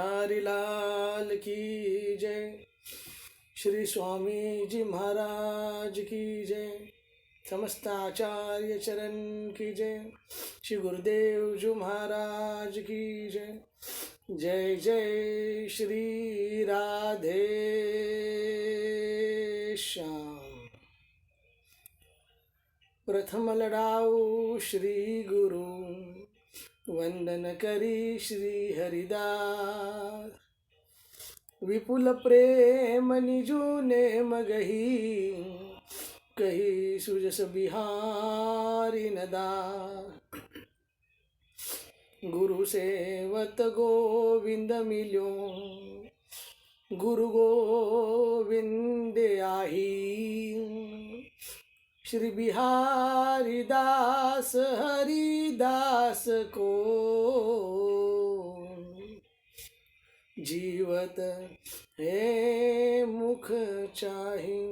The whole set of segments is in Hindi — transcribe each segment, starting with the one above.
बिहारी लाल की जय। श्री स्वामी जी महाराज की जय। समस्त आचार्य चरण की जय। श्री गुरुदेव जी महाराज की जय। जय जय श्री राधे श्याम। प्रथम लड़ाऊ श्री गुरु, वंदन करी श्री हरिदास। विपुल प्रेम निजु ने मगही, कही सुजस बिहारी नदास। गुरु सेवत गोविंद मिल्यो, गुरु गोविंद आही। श्री बिहारी दास हरिदास को, जीवत है मुख चाहि।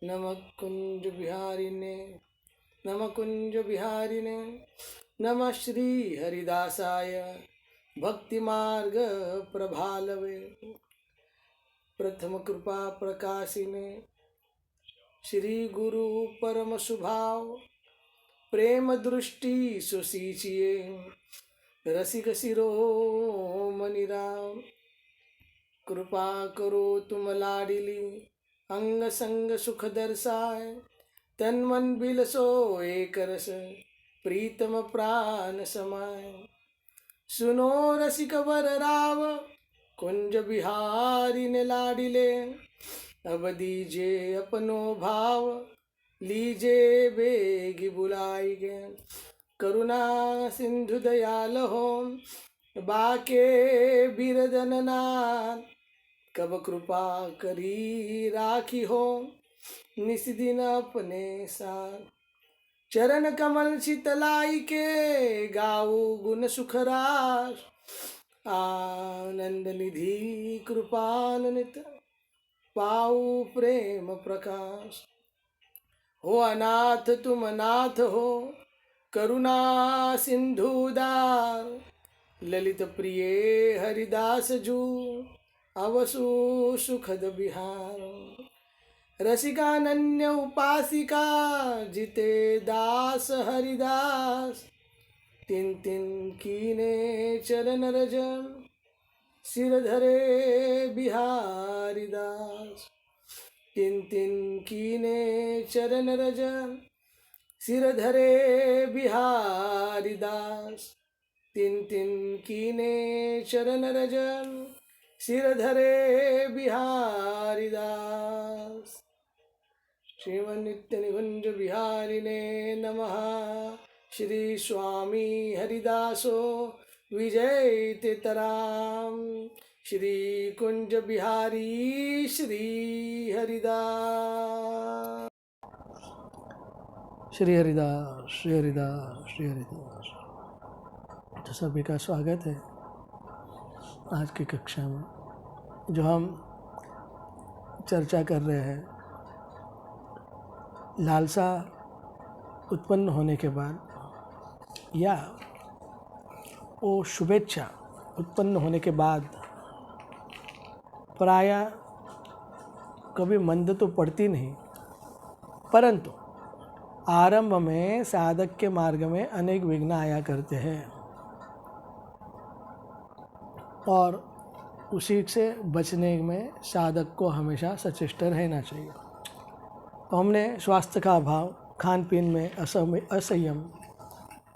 नमः कुंज बिहारिने, नमः कुंज बिहारिने, नमः श्री हरिदासाय भक्ति मार्ग प्रभालवे। प्रथम कृपा प्रकाशिने, श्री गुरु परम सुभाव। प्रेम दृष्टि सुसीचिए, रसिक शिरोमणि राम। कृपा करो तुम लाडिली, अंग संग सुख दर्शाय। तन मन बिलसो एक रस, प्रीतम प्राण समाय। सुनो रसिक वर राव, कुंज बिहारी ने लाडिले। अब दीजे अपनो भाव, लीजे बेगी बुलाई गे। करुणा सिंधु दयाल हो, बाके बिरदन नाथ। कब कृपा करी राखी हो, निस दिन अपने साथ। चरण कमल शीतलाई के, गाऊ गुण सुख रास। आनंद निधि कृपान्वित, पाऊ प्रेम प्रकाश। हो अनाथ तुम नाथ हो, करुणा सिंधु उदार। ललित प्रिय हरिदास जू, अवसु सुखद बिहार। रसिकानन्य उपासिका, जिते दास हरिदास। तिन तिन कीने चरण रज, सिर धरे बिहारी दास। तिन तिन कीने चरण रज, सिर धरे बिहारी दास। तिन तिन कीने चरण रज, सिर धरे बिहारी दास। श्रीमन नित्य निकुंज बिहारिने नमः। श्री स्वामी हरिदासो विजय तेतराम। श्री कुंज बिहारी श्री हरिदास। श्री हरिदास, श्री हरिदास, श्री हरिदास। तो सभी का स्वागत है आज की कक्षा में। जो हम चर्चा कर रहे हैं, लालसा उत्पन्न होने के बाद या वो शुभेच्छा उत्पन्न होने के बाद प्रायः कभी मंद तो पड़ती नहीं, परंतु आरंभ में साधक के मार्ग में अनेक विघ्न आया करते हैं और उसी से बचने में साधक को हमेशा सचेष्ट रहना चाहिए। तो हमने स्वास्थ्य का अभाव, खान पीन में असंयम,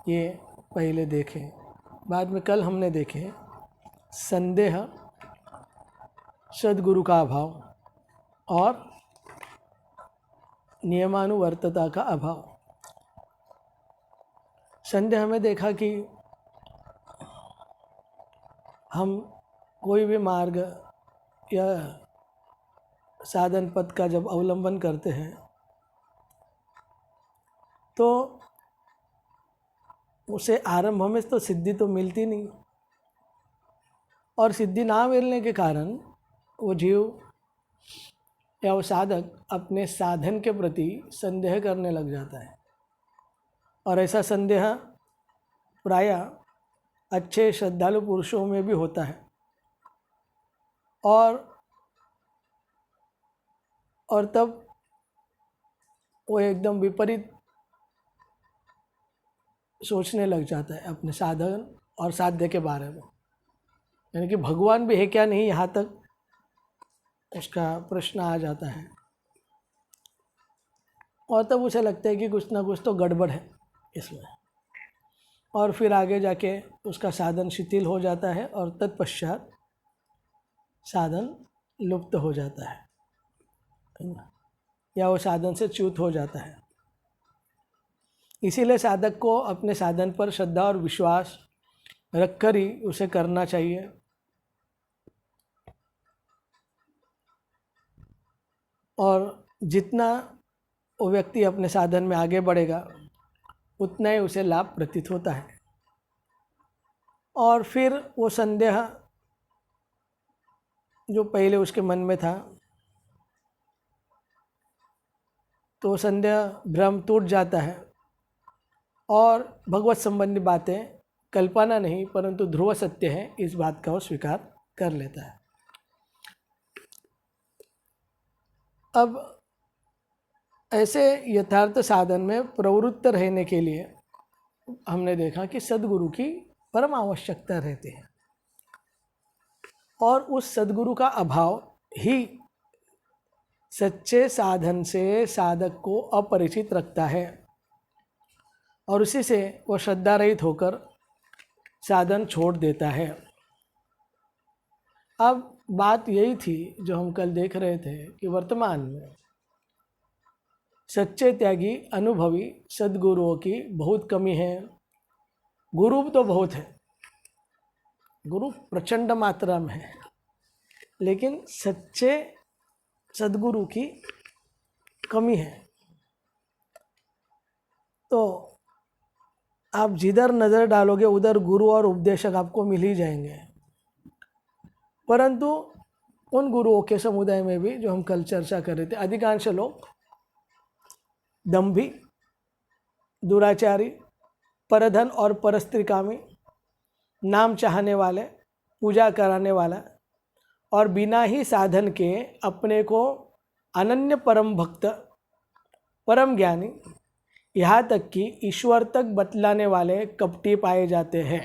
ये पहले देखे। बाद में कल हमने देखे संदेह, सद्गुरु का अभाव और नियमानुवर्तता का अभाव। संदेह में देखा कि हम कोई भी मार्ग या साधन पथ का जब अवलंबन करते हैं तो उसे आरंभ में तो सिद्धि तो मिलती नहीं, और सिद्धि ना मिलने के कारण वो जीव या वो साधक अपने साधन के प्रति संदेह करने लग जाता है। और ऐसा संदेह प्रायः अच्छे श्रद्धालु पुरुषों में भी होता है, और तब वो एकदम विपरीत सोचने लग जाता है अपने साधन और साध्य के बारे में, यानी कि भगवान भी है क्या नहीं, यहाँ तक उसका प्रश्न आ जाता है। और तब उसे लगता है कि कुछ ना कुछ तो गड़बड़ है इसमें, और फिर आगे जाके उसका साधन शिथिल हो जाता है और तत्पश्चात साधन लुप्त हो जाता है या वो साधन से च्युत हो जाता है। इसीलिए साधक को अपने साधन पर श्रद्धा और विश्वास रखकर ही उसे करना चाहिए। और जितना वो व्यक्ति अपने साधन में आगे बढ़ेगा उतना ही उसे लाभ प्रतीत होता है। और फिर वो संदेह जो पहले उसके मन में था, तो संदेह भ्रम टूट जाता है और भगवत संबंधी बातें कल्पना नहीं परंतु ध्रुव सत्य है, इस बात का वो स्वीकार कर लेता है। अब ऐसे यथार्थ साधन में प्रवृत्त रहने के लिए हमने देखा कि सद्गुरु की परम आवश्यकता रहती है, और उस सद्गुरु का अभाव ही सच्चे साधन से साधक को अपरिचित रखता है, और उसी से वो श्रद्धा रहित होकर साधन छोड़ देता है। अब बात यही थी जो हम कल देख रहे थे कि वर्तमान में सच्चे त्यागी अनुभवी सद्गुरुओं की बहुत कमी है। गुरु तो बहुत है, गुरु प्रचंड मात्रा में है, लेकिन सच्चे सद्गुरु की कमी है। तो आप जिधर नज़र डालोगे उधर गुरु और उपदेशक आपको मिल ही जाएंगे, परंतु उन गुरुओं के समुदाय में भी जो हम कल चर्चा कर रहे थे, अधिकांश लोग दंभी, दुराचारी, परधन और परस्त्रीकामी, नाम चाहने वाले, पूजा कराने वाला और बिना ही साधन के अपने को अनन्य परम भक्त, परम ज्ञानी, यहाँ तक कि ईश्वर तक बतलाने वाले कपटी पाए जाते हैं।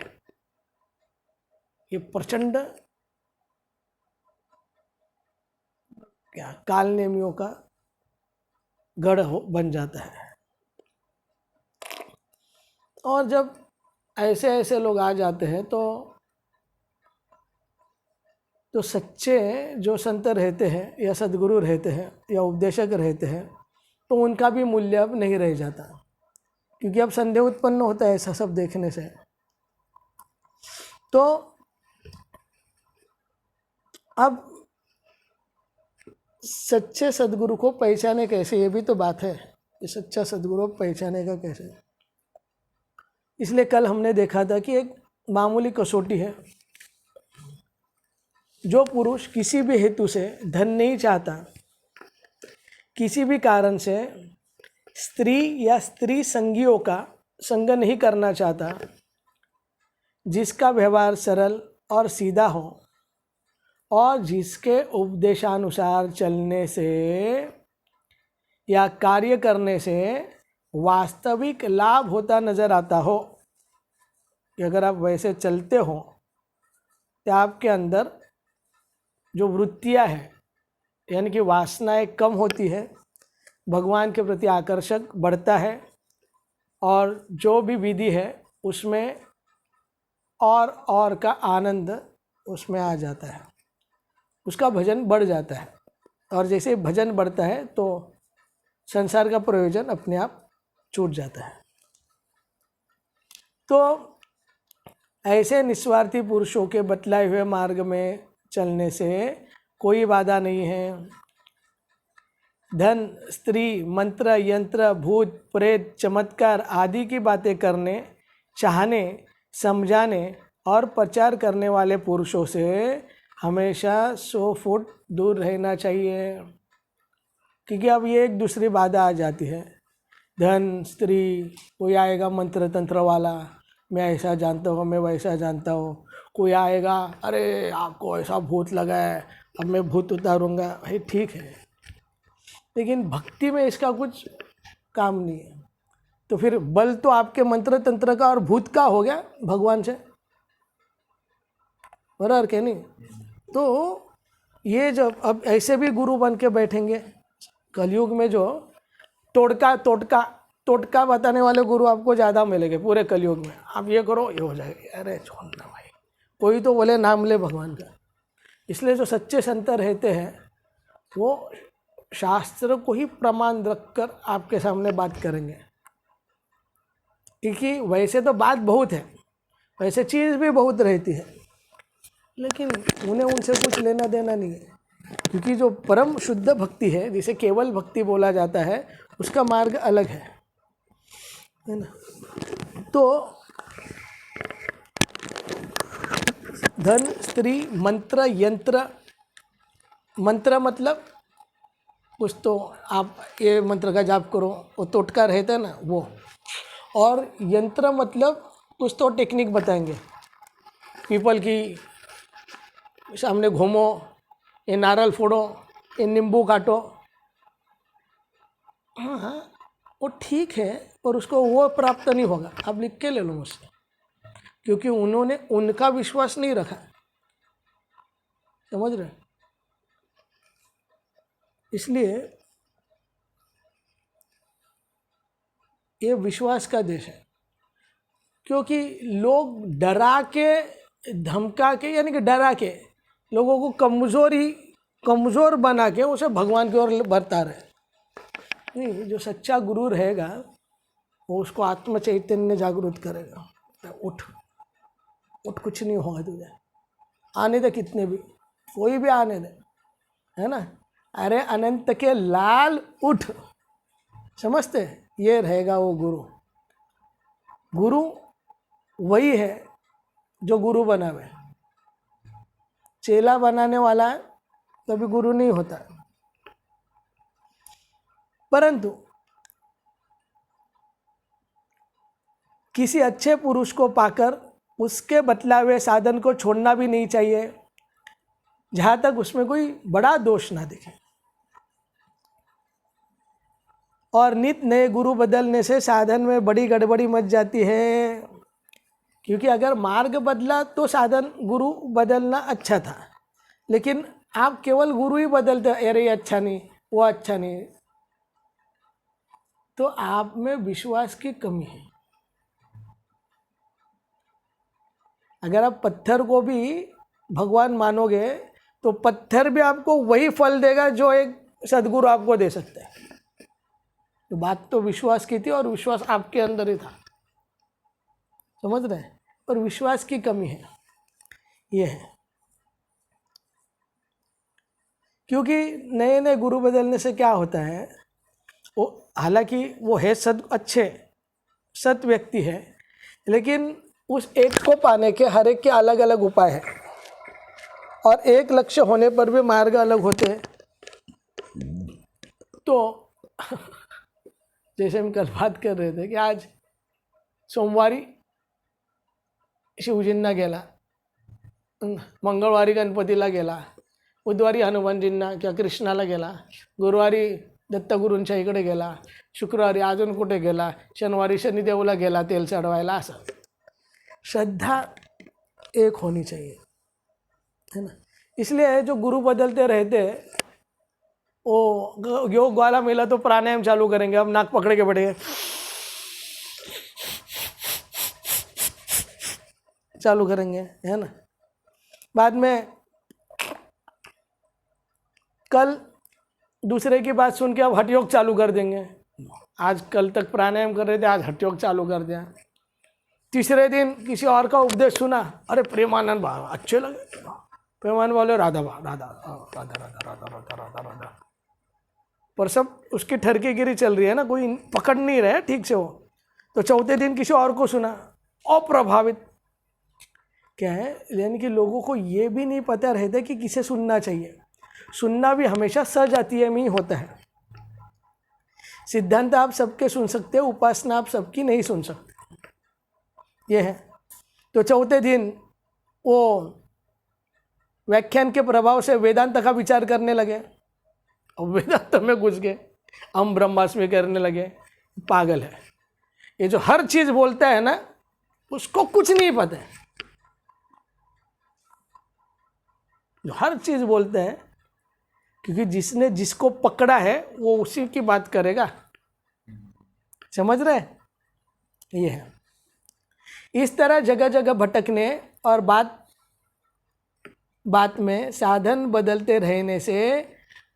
ये प्रचंड कालनेमियों का गढ़ बन जाता है। और जब ऐसे ऐसे लोग आ जाते हैं तो सच्चे जो संत रहते हैं या सद्गुरु रहते हैं या उपदेशक रहते हैं, तो उनका भी मूल्य अब नहीं रह जाता, क्योंकि अब संदेह उत्पन्न होता है ऐसा सब देखने से। तो अब सच्चे सद्गुरु को पहचाने कैसे, ये भी तो बात है कि सच्चा सद्गुरु पहचाने का कैसे। इसलिए कल हमने देखा था कि एक मामूली कसौटी है। जो पुरुष किसी भी हेतु से धन नहीं चाहता, किसी भी कारण से स्त्री या स्त्री संगियों का संग नहीं करना चाहता, जिसका व्यवहार सरल और सीधा हो और जिसके उपदेशानुसार चलने से या कार्य करने से वास्तविक लाभ होता नज़र आता हो, कि अगर आप वैसे चलते हो तो आपके अंदर जो वृत्तियाँ हैं यानी कि वासनाएं कम होती है, भगवान के प्रति आकर्षक बढ़ता है, और जो भी विधि है उसमें और का आनंद उसमें आ जाता है, उसका भजन बढ़ जाता है। और जैसे भजन बढ़ता है तो संसार का प्रयोजन अपने आप छूट जाता है। तो ऐसे निस्वार्थी पुरुषों के बतलाए हुए मार्ग में चलने से कोई बाधा नहीं है। धन, स्त्री, मंत्र, यंत्र, भूत, प्रेत, चमत्कार आदि की बातें करने, चाहने, समझाने और प्रचार करने वाले पुरुषों से हमेशा 100 फुट दूर रहना चाहिए, क्योंकि अब ये एक दूसरी बाधा आ जाती है। धन, स्त्री, कोई आएगा मंत्र तंत्र वाला, मैं ऐसा जानता हूँ, मैं वैसा जानता हूँ। कोई आएगा, अरे आपको ऐसा भूत लगा है, अब मैं भूत उतारूँगा। भाई ठीक है, लेकिन भक्ति में इसका कुछ काम नहीं है। तो फिर बल तो आपके मंत्र तंत्र का और भूत का हो गया भगवान से, बराबर के नहीं? तो ये जब अब ऐसे भी गुरु बन के बैठेंगे कलयुग में, जो टोटका बताने वाले गुरु आपको ज़्यादा मिलेंगे पूरे कलयुग में। आप ये करो, ये हो जाएगा। अरे छोड़ना भाई, कोई तो बोले नाम ले भगवान का। इसलिए जो सच्चे संत रहते हैं वो शास्त्र को ही प्रमाण रखकर आपके सामने बात करेंगे, क्योंकि वैसे तो बात बहुत है, वैसे चीज़ भी बहुत रहती है, लेकिन उन्हें उनसे कुछ लेना देना नहीं है। क्योंकि जो परम शुद्ध भक्ति है, जिसे केवल भक्ति बोला जाता है, उसका मार्ग अलग है ना। तो धन, स्त्री, मंत्र, यंत्र। मंत्र मतलब कुछ तो आप ये मंत्र का जाप करो, वो टोटका रहता है ना वो। और यंत्र मतलब कुछ तो टेक्निक बताएंगे, पीपल की सामने घूमो, ये नारियल फोड़ो, ये नींबू काटो। हाँ, वो ठीक है, पर उसको वो प्राप्त नहीं होगा। आप लिख के ले लो मुझसे, क्योंकि उन्होंने उनका विश्वास नहीं रखा। समझ रहे? इसलिए ये विश्वास का देश है, क्योंकि लोग डरा के, धमका के, यानी कि डरा के लोगों को कमज़ोर बना के उसे भगवान की ओर बढ़ता रहे। नहीं, जो सच्चा गुरु रहेगा वो उसको आत्म चैतन्य जागृत करेगा। उठ उठ, कुछ नहीं होगा तुझे, आने दे, कितने भी, कोई भी आने दे, है ना। अरे अनंत के लाल उठ, समझते? ये रहेगा वो गुरु। गुरु वही है जो गुरु बनावे। चेला बनाने वाला कभी गुरु नहीं होता। परंतु किसी अच्छे पुरुष को पाकर उसके बतलावे साधन को छोड़ना भी नहीं चाहिए, जहाँ तक उसमें कोई बड़ा दोष ना दिखे। और नित नए गुरु बदलने से साधन में बड़ी गड़बड़ी मच जाती है, क्योंकि अगर मार्ग बदला तो साधन गुरु बदलना अच्छा था, लेकिन आप केवल गुरु ही बदलते, अरे ये अच्छा नहीं, वो अच्छा नहीं, तो आप में विश्वास की कमी है। अगर आप पत्थर को भी भगवान मानोगे तो पत्थर भी आपको वही फल देगा जो एक सदगुरु आपको दे सकता है। तो बात तो विश्वास की थी, और विश्वास आपके अंदर ही था, समझ रहे हैं? और विश्वास की कमी है, ये है। क्योंकि नए नए गुरु बदलने से क्या होता है, वो हालांकि वो है अच्छे सत व्यक्ति है, लेकिन उस एक को पाने के हर एक के अलग अलग उपाय है, और एक लक्ष्य होने पर भी मार्ग अलग होते हैं। तो जैसे हम कल बात कर रहे थे कि आज सोमवारी शिवजींना गेला, मंगळवारी गणपतीला गेला, बुधवारी हनुमानजींना किंवा कृष्णाला गेला, गुरुवारी दत्तगुरूंच्या इकडे गेला, शुक्रवारी अजून कुठे गेला, शनिवारी शनिदेवला गेला तेल चढवायला। असं श्रद्धा एक होनी चाहिए, है ना। इसलिए जो गुरु बदलते रहते, वो योग वाला मिला तो प्राणायाम चालू करेंगे, अब नाक पकड़ के बैठेंगे, चालू करेंगे, है ना। बाद में कल दूसरे की बात सुन के अब हठ योग चालू कर देंगे। आज कल तक प्राणायाम कर रहे थे, आज हठ योग चालू कर दिया। तीसरे दिन किसी और का उपदेश सुना, अरे प्रेमानंद बाबा अच्छे लगे, प्रेमानंद बोले राधा राधा राधा राधा राधा राधा राधा, पर सब उसकी ठरकीगिरी चल रही है ना, कोई पकड़ नहीं रहे ठीक से वो। तो चौथे दिन किसी और को सुना, अप्रभावित। क्या है, यानी कि लोगों को ये भी नहीं पता रहता कि किसे सुनना चाहिए। सुनना भी हमेशा सजातीय में ही होता है। सिद्धांत आप सबके सुन सकते हैं, उपासना आप सबकी नहीं सुन सकते। ये है। तो चौथे दिन वो व्याख्यान के प्रभाव से वेदांत का विचार करने लगे और वेदांत में घुस गए, हम ब्रह्मास्मि करने लगे। पागल है ये, जो हर चीज बोलता है ना उसको कुछ नहीं पता है। जो हर चीज बोलते हैं, क्योंकि जिसने जिसको पकड़ा है वो उसी की बात करेगा। समझ रहे? ये है। इस तरह जगह जगह भटकने और बात में साधन बदलते रहने से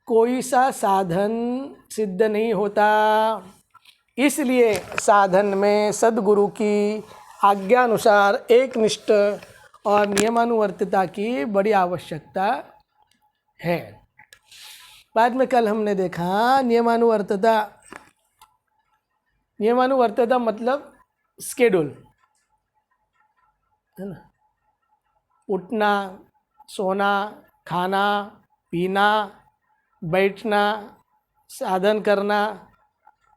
कोई सा साधन सिद्ध नहीं होता। इसलिए साधन में सद्गुरु की आज्ञा अनुसार एक निष्ठ और नियमानुवर्तिता की बड़ी आवश्यकता है। बाद में कल हमने देखा नियमानुवर्तिता मतलब स्केड्यूल है ना। उठना, सोना, खाना, पीना, बैठना, साधन करना,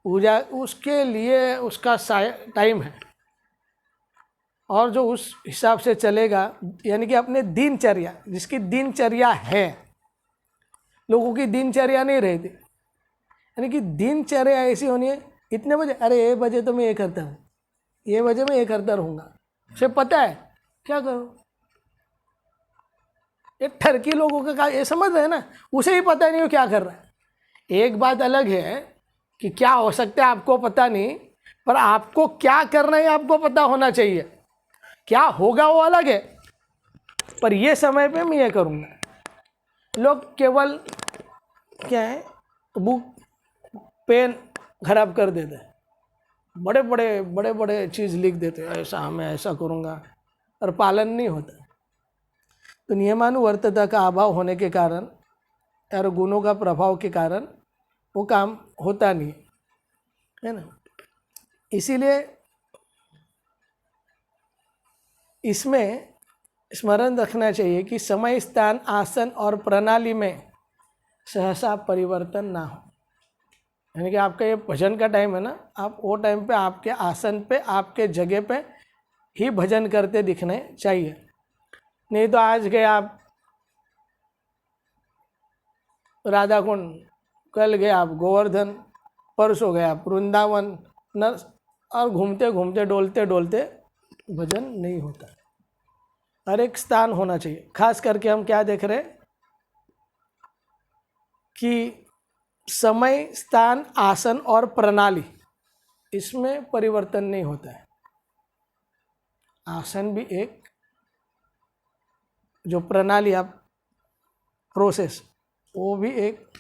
पूजा, उसके लिए उसका टाइम है और जो उस हिसाब से चलेगा, यानी कि अपने दिनचर्या, जिसकी दिनचर्या है, लोगों की दिनचर्या नहीं रहती। यानी कि दिनचर्या ऐसी होनी है, इतने बजे, अरे ये बजे तो मैं ये करता हूँ, ये बजे मैं ये करता रहूँगा। उसे पता है क्या करो। ये ठरकी लोगों का ये समझ रहे हैं ना, उसे ही पता नहीं हो क्या कर रहा है। एक बात अलग है कि क्या हो सकता है आपको पता नहीं, पर आपको क्या करना है आपको पता होना चाहिए। क्या होगा वो अलग है, पर ये समय पे मैं ये करूँगा। लोग केवल क्या है, बुक पेन खराब कर देते हैं, बड़े बड़े चीज़ लिख देते हैं, ऐसा मैं ऐसा करूँगा, और पालन नहीं होता। तो नियमानुवर्तिता का अभाव होने के कारण और गुणों का प्रभाव के कारण वो काम होता नहीं है ना। इसीलिए इसमें स्मरण रखना चाहिए कि समय, स्थान, आसन और प्रणाली में सहसा परिवर्तन ना हो। यानी कि आपका ये भजन का टाइम है ना, आप वो टाइम पे आपके आसन पे, आपके जगह पे ही भजन करते दिखने चाहिए। नहीं तो आज गए आप राधा कुंड, कल गए आप गोवर्धन, परसों गए आप वृंदावन, और घूमते घूमते डोलते डोलते भजन नहीं होता। हर एक स्थान होना चाहिए। खास करके हम क्या देख रहे हैं कि समय, स्थान, आसन और प्रणाली, इसमें परिवर्तन नहीं होता है। आसन भी एक, जो प्रणाली आप प्रोसेस, वो भी एक।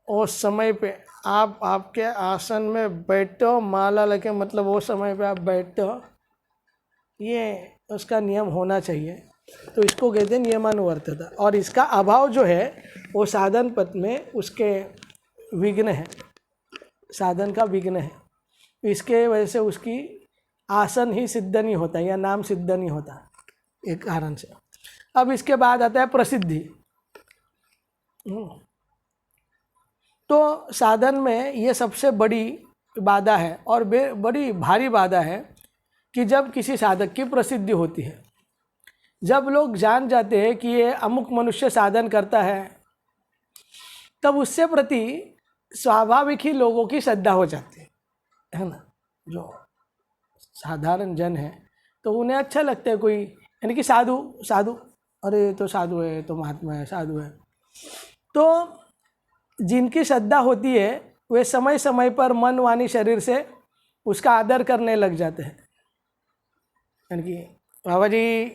उस समय पे आप आपके आसन में बैठते हो, माला लेके, मतलब वो समय पे आप बैठते हो, ये उसका नियम होना चाहिए। तो इसको कहते हैं नियमानुवर्तिता। और इसका अभाव जो है वो साधन पथ में उसके विघ्न है, साधन का विघ्न है। इसके वजह से उसकी आसन ही सिद्ध नहीं होता या नाम सिद्ध नहीं होता, एक कारण से। अब इसके बाद आता है प्रसिद्धि। तो साधन में ये सबसे बड़ी बाधा है और बड़ी भारी बाधा है कि जब किसी साधक की प्रसिद्धि होती है, जब लोग जान जाते हैं कि ये अमुक मनुष्य साधन करता है, तब उससे प्रति स्वाभाविक ही लोगों की श्रद्धा हो जाती है ना। जो साधारण जन है तो उन्हें अच्छा लगता है कोई, यानी कि साधु, अरे तो साधु है, तो महात्मा है, साधु है। तो जिनकी श्रद्धा होती है वे समय समय पर मन, वाणी, शरीर से उसका आदर करने लग जाते हैं। यानी कि बाबा जी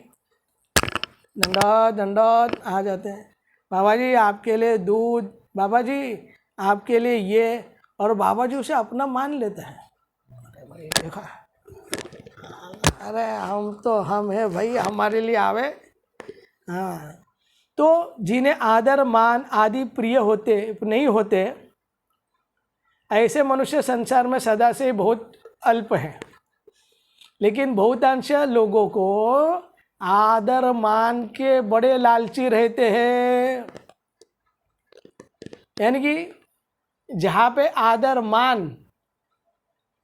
दंडौत आ जाते हैं, बाबा जी आपके लिए दूध, बाबा जी आपके लिए ये, और बाबा जी उसे अपना मान लेते हैं। अरे भाई देखा, अरे हम है भाई, हमारे लिए आवे। हाँ, तो जिन्हें आदर, मान आदि प्रिय नहीं होते, ऐसे मनुष्य संसार में सदा से बहुत अल्प है। लेकिन बहुतांश लोगों को आदर मान के बड़े लालची रहते हैं। यानी कि जहाँ पे आदर मान,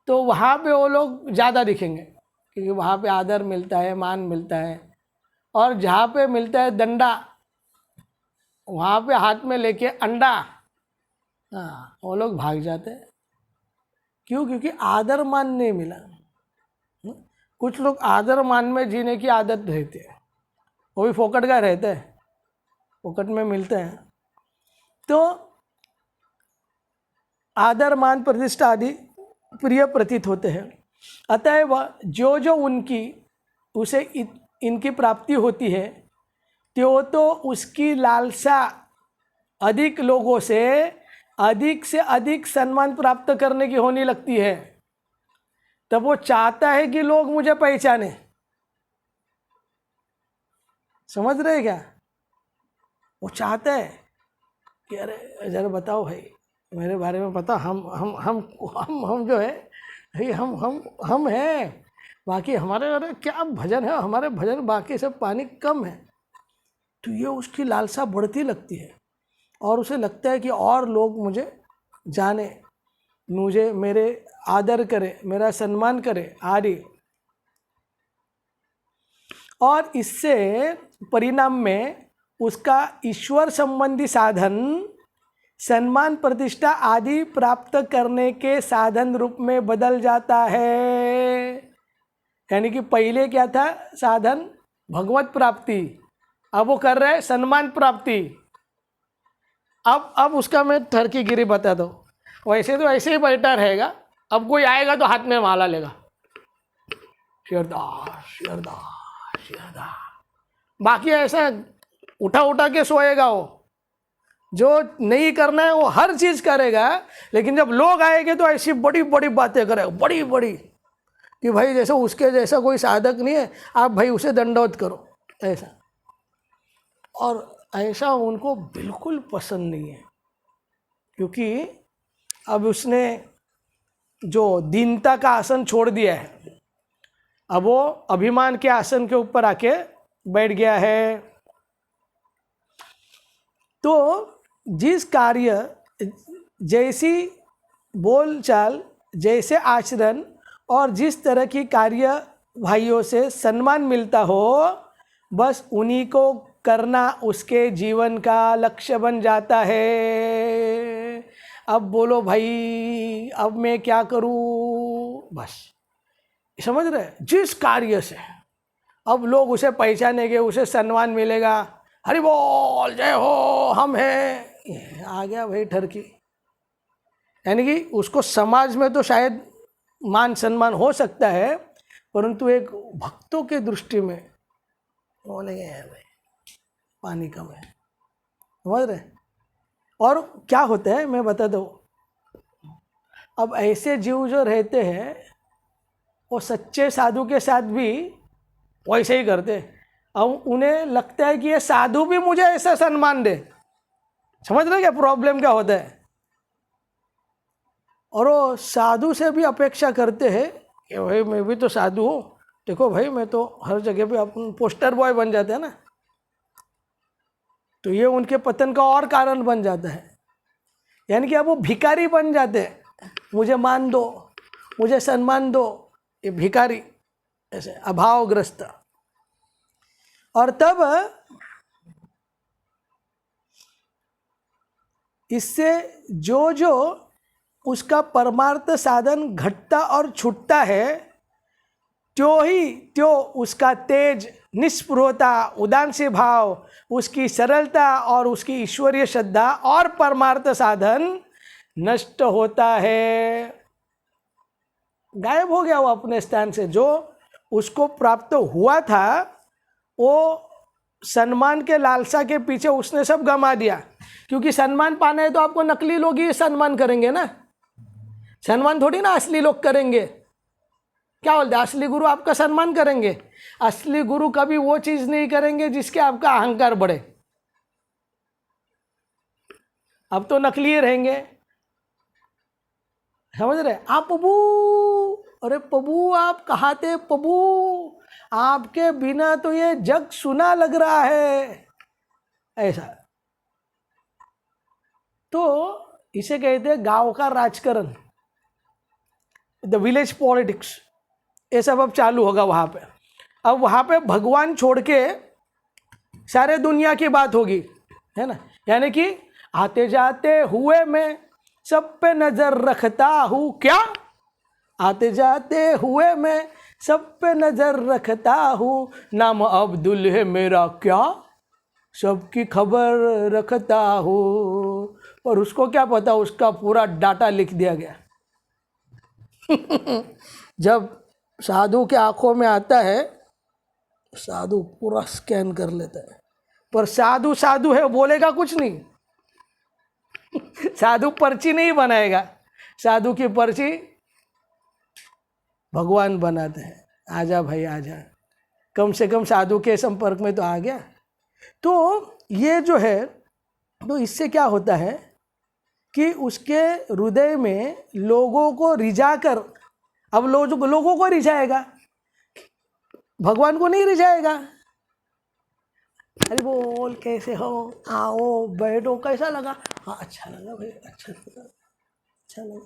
तो वहाँ पे वो लोग ज़्यादा दिखेंगे। क्योंकि वहाँ पे आदर मिलता है, मान मिलता है। और जहाँ पे मिलता है दंडा, वहाँ पे हाथ में लेके अंडा, हाँ, वो लोग भाग जाते हैं। क्यों? क्योंकि आदर मान नहीं मिला। कुछ लोग आदर मान में जीने की आदत रहती है, वो भी फोकट का रहते हैं, फोकट में मिलते हैं। तो आदर मान प्रतिष्ठा आदि प्रिय प्रतीत होते हैं। अतएव जो जो उनकी उसे इनकी प्राप्ति होती है, त्यो तो उसकी लालसा अधिक लोगों से अधिक सम्मान प्राप्त करने की होने लगती है। तब वो चाहता है कि लोग मुझे पहचाने। समझ रहे क्या? वो चाहता है कि अरे जरा बताओ भाई, मेरे बारे में पता, हम जो है भाई, हम हैं, बाकी हमारे अरे क्या भजन है, हमारे भजन बाकी सब पानी कम है। तो ये उसकी लालसा बढ़ती लगती है और उसे लगता है कि और लोग मुझे जाने, मुझे मेरे आदर करे, मेरा सम्मान करे आदि। और इससे परिणाम में उसका ईश्वर संबंधी साधन सम्मान प्रतिष्ठा आदि प्राप्त करने के साधन रूप में बदल जाता है। यानी कि पहले क्या था साधन? भगवत प्राप्ति। अब वो कर रहे हैं सम्मान प्राप्ति। अब उसका मैं ठरकीगिरी बता दो। वैसे तो ऐसे ही बैठा रहेगा, अब कोई आएगा तो हाथ में माला लेगा, शेरदास शेरदास शेरदास। बाकी ऐसा उठा के सोएगा। वो जो नहीं करना है वो हर चीज करेगा, लेकिन जब लोग आएंगे तो ऐसी बड़ी बड़ी बातें करेगा, बड़ी बड़ी, कि भाई जैसे उसके जैसा कोई साधक नहीं है, आप भाई उसे दंडवत करो, ऐसा। और ऐसा उनको बिल्कुल पसंद नहीं है, क्योंकि अब उसने जो दीनता का आसन छोड़ दिया है, अब वो अभिमान के आसन के ऊपर आके बैठ गया है। तो जिस कार्य, जैसी बोलचाल, जैसे आचरण और जिस तरह की कार्य भाइयों से सम्मान मिलता हो, बस उन्हीं को करना उसके जीवन का लक्ष्य बन जाता है। अब बोलो भाई, अब मैं क्या करूं? बस समझ रहे? जिस कार्य से अब लोग उसे पहचानेंगे, उसे सम्मान मिलेगा, हरि बोल जय हो, हम हैं, आ गया भाई ठरकी। यानी कि उसको समाज में तो शायद मान सम्मान हो सकता है, परंतु एक भक्तों के दृष्टि में वो नहीं है भाई, पानी कम है। समझ रहे? और क्या होता है मैं बता दूं, अब ऐसे जीव जो रहते हैं वो सच्चे साधु के साथ भी वैसे ही करते हैं। अब उन्हें लगता है कि ये साधु भी मुझे ऐसा सम्मान दे। समझ रहे क्या प्रॉब्लम क्या होता है? और वो साधु से भी अपेक्षा करते हैं कि भाई मैं भी तो साधु हूँ, देखो भाई मैं तो हर जगह पे अपन पोस्टर बॉय बन जाते हैं ना। तो ये उनके पतन का और कारण बन जाता है। यानी कि अब वो भिखारी बन जाते हैं, मुझे मान दो, मुझे सम्मान दो, ये भिखारी, ऐसे अभावग्रस्त। और तब इससे जो जो उसका परमार्थ साधन घटता और छूटता है, त्यों उसका तेज, निस्पृहता, उदासी भाव, उसकी सरलता और उसकी ईश्वरीय श्रद्धा और परमार्थ साधन नष्ट होता है, गायब हो गया वो अपने स्थान से। जो उसको प्राप्त हुआ था वो सम्मान के लालसा के पीछे उसने सब गंवा दिया। क्योंकि सम्मान पाना है तो आपको नकली लोग ही सम्मान करेंगे ना, सम्मान थोड़ी ना असली लोग करेंगे। क्या बोलते? असली गुरु आपका सम्मान करेंगे। असली गुरु कभी वो चीज नहीं करेंगे जिसके आपका अहंकार बढ़े। अब तो नकली रहेंगे। समझ रहे? आप प्रभु, अरे प्रभु आप कहाँ थे प्रभु, आपके बिना तो ये जग सुना लग रहा है, ऐसा। तो इसे कहते हैं गांव का राजकरण, द विलेज पॉलिटिक्स। ये सब अब चालू होगा वहाँ पे। अब वहाँ पे भगवान छोड़ के सारे दुनिया की बात होगी, है ना। यानी कि आते जाते हुए मैं सब पे नज़र रखता हूँ, क्या आते जाते हुए मैं सब पे नज़र रखता हूँ, नाम अब्दुल है मेरा क्या सबकी खबर रखता हूँ। पर उसको क्या पता, उसका पूरा डाटा लिख दिया गया। जब साधु के आंखों में आता है, साधु पूरा स्कैन कर लेता है, पर साधु साधु है, बोलेगा कुछ नहीं। साधु पर्ची नहीं बनाएगा, साधु की पर्ची भगवान बनाते हैं। आजा भाई आजा, कम से कम साधु के संपर्क में तो आ गया। तो ये जो है, तो इससे क्या होता है कि उसके हृदय में लोगों को रिझा कर, अब लोगों को रिझाएगा, भगवान को नहीं रिझाएगा। अरे बोल, कैसे हो, आओ बैठो, कैसा लगा, हाँ अच्छा लगा भाई, अच्छा लगा।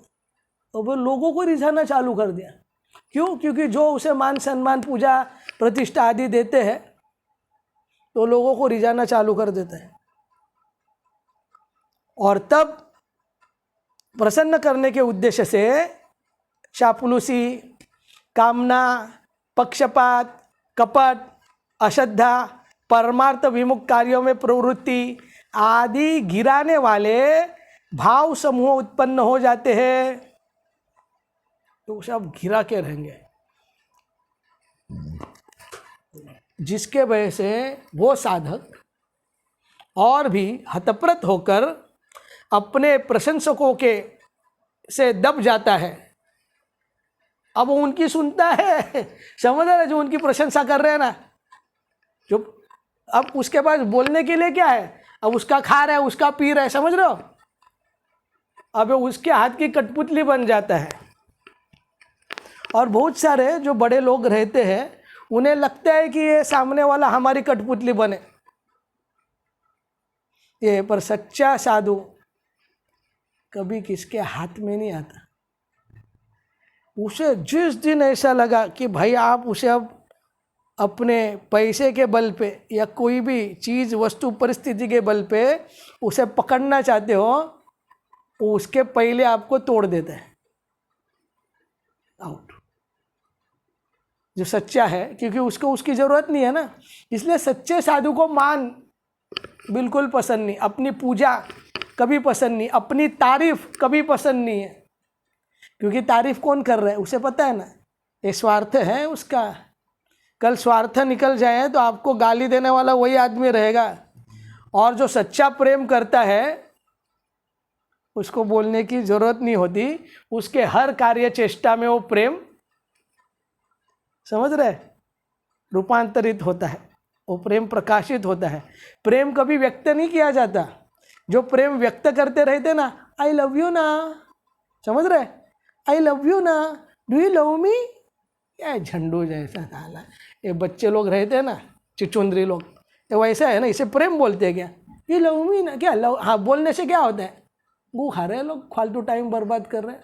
तो वो लोगों को रिझाना चालू कर दिया। क्यों? क्योंकि जो उसे मान सम्मान पूजा प्रतिष्ठा आदि देते हैं, तो लोगों को रिझाना चालू कर देते हैं। और तब प्रसन्न करने के उद्देश्य से चापलूसी, कामना, पक्षपात, कपट, अश्रद्धा, परमार्थ विमुख कार्यों में प्रवृत्ति आदि गिराने वाले भाव समूह उत्पन्न हो जाते हैं। तो उसे आप घिरा के रहेंगे, जिसके वजह से वो साधक और भी हतप्रत होकर अपने प्रशंसकों के से दब जाता है। अब वो उनकी सुनता है, समझ रहे, जो उनकी प्रशंसा कर रहे हैं ना, जो अब उसके पास बोलने के लिए क्या है, अब उसका खा रहा है, उसका पी रहा है, समझ रहे हो। अब उसके हाथ की कठपुतली बन जाता है। और बहुत सारे जो बड़े लोग रहते हैं, उन्हें लगता है कि ये सामने वाला हमारी कठपुतली बने। ये पर सच्चा साधु कभी किसके हाथ में नहीं आता। उसे जिस दिन ऐसा लगा कि भाई आप उसे अब अपने पैसे के बल पे या कोई भी चीज़ वस्तु परिस्थिति के बल पे उसे पकड़ना चाहते हो, उसके पहले आपको तोड़ देता है, आउट। जो सच्चा है, क्योंकि उसको उसकी ज़रूरत नहीं है ना, इसलिए सच्चे साधु को मान बिल्कुल पसंद नहीं, अपनी पूजा कभी पसंद नहीं, अपनी तारीफ कभी पसंद नहीं है। क्योंकि तारीफ कौन कर रहा है, उसे पता है ना, ये स्वार्थ है उसका। कल स्वार्थ निकल जाए तो आपको गाली देने वाला वही आदमी रहेगा। और जो सच्चा प्रेम करता है, उसको बोलने की ज़रूरत नहीं होती, उसके हर कार्य चेष्टा में वो प्रेम, समझ रहे, रूपांतरित होता है, वो प्रेम प्रकाशित होता है। प्रेम कभी व्यक्त नहीं किया जाता। जो प्रेम व्यक्त करते रहते ना, आई लव यू ना, समझ रहे, आई लव यू ना, डू यू लव मी, क्या झंडू जैसा साला ये बच्चे लोग रहते हैं ना, चिचुंदरी लोग, ये वैसा है ना, इसे प्रेम बोलते हैं क्या, ये लव मी ना, क्या लव, हाँ बोलने से क्या होता है, वो खा रहे हैं लोग, फालतू टाइम बर्बाद कर रहे हैं।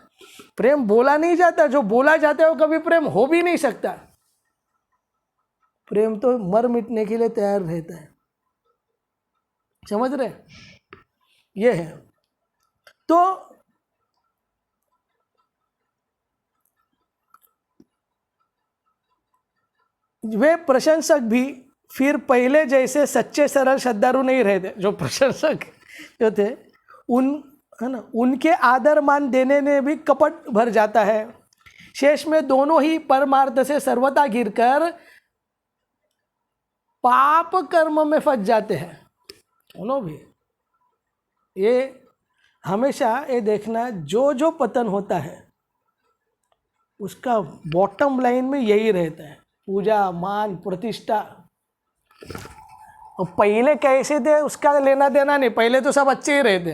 प्रेम बोला नहीं जाता, जो बोला जाता है वो कभी प्रेम हो भी नहीं सकता। प्रेम तो मर मिटने के लिए तैयार रहता है, समझ रहे, ये है। तो वे प्रशंसक भी फिर पहले जैसे सच्चे सरल श्रद्धालु नहीं रहते। जो प्रशंसक जो थे, उन है ना, उनके आदर मान देने में भी कपट भर जाता है। शेष में दोनों ही परमार्थ से सर्वथा गिरकर पाप कर्म में फंस जाते हैं, दोनों भी। ये हमेशा ये देखना, जो जो पतन होता है उसका बॉटम लाइन में यही रहता है, पूजा मान प्रतिष्ठा। और पहले कैसे थे उसका लेना देना नहीं, पहले तो सब अच्छे ही रहते,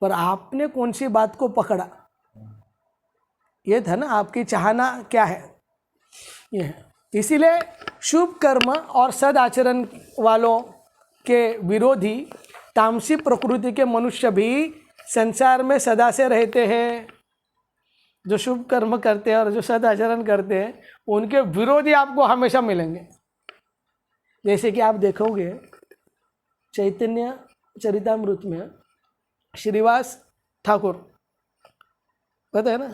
पर आपने कौन सी बात को पकड़ा, ये था ना, आपकी चाहना क्या है, ये है। इसीलिए शुभ कर्म और सदाचरण वालों के विरोधी तामसी प्रकृति के मनुष्य भी संसार में सदा से रहते हैं। जो शुभ कर्म करते हैं और जो सदाचरण करते हैं उनके विरोधी आपको हमेशा मिलेंगे। जैसे कि आप देखोगे चैतन्य चरितामृत में श्रीवास ठाकुर, पता है ना,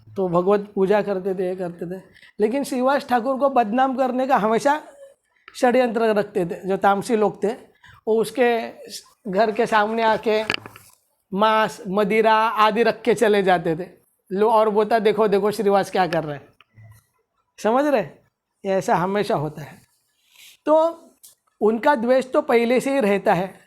तो भगवत पूजा करते थे, लेकिन श्रीवास ठाकुर को बदनाम करने का हमेशा षड्यंत्र रखते थे। जो तामसी लोग थे वो उसके घर के सामने आके मांस मदिरा आदि रख के चले जाते थे लो, और बोलता देखो देखो श्रीवास क्या कर रहे हैं। समझ रहे, ये ऐसा हमेशा होता है। तो उनका द्वेष तो पहले से ही रहता है,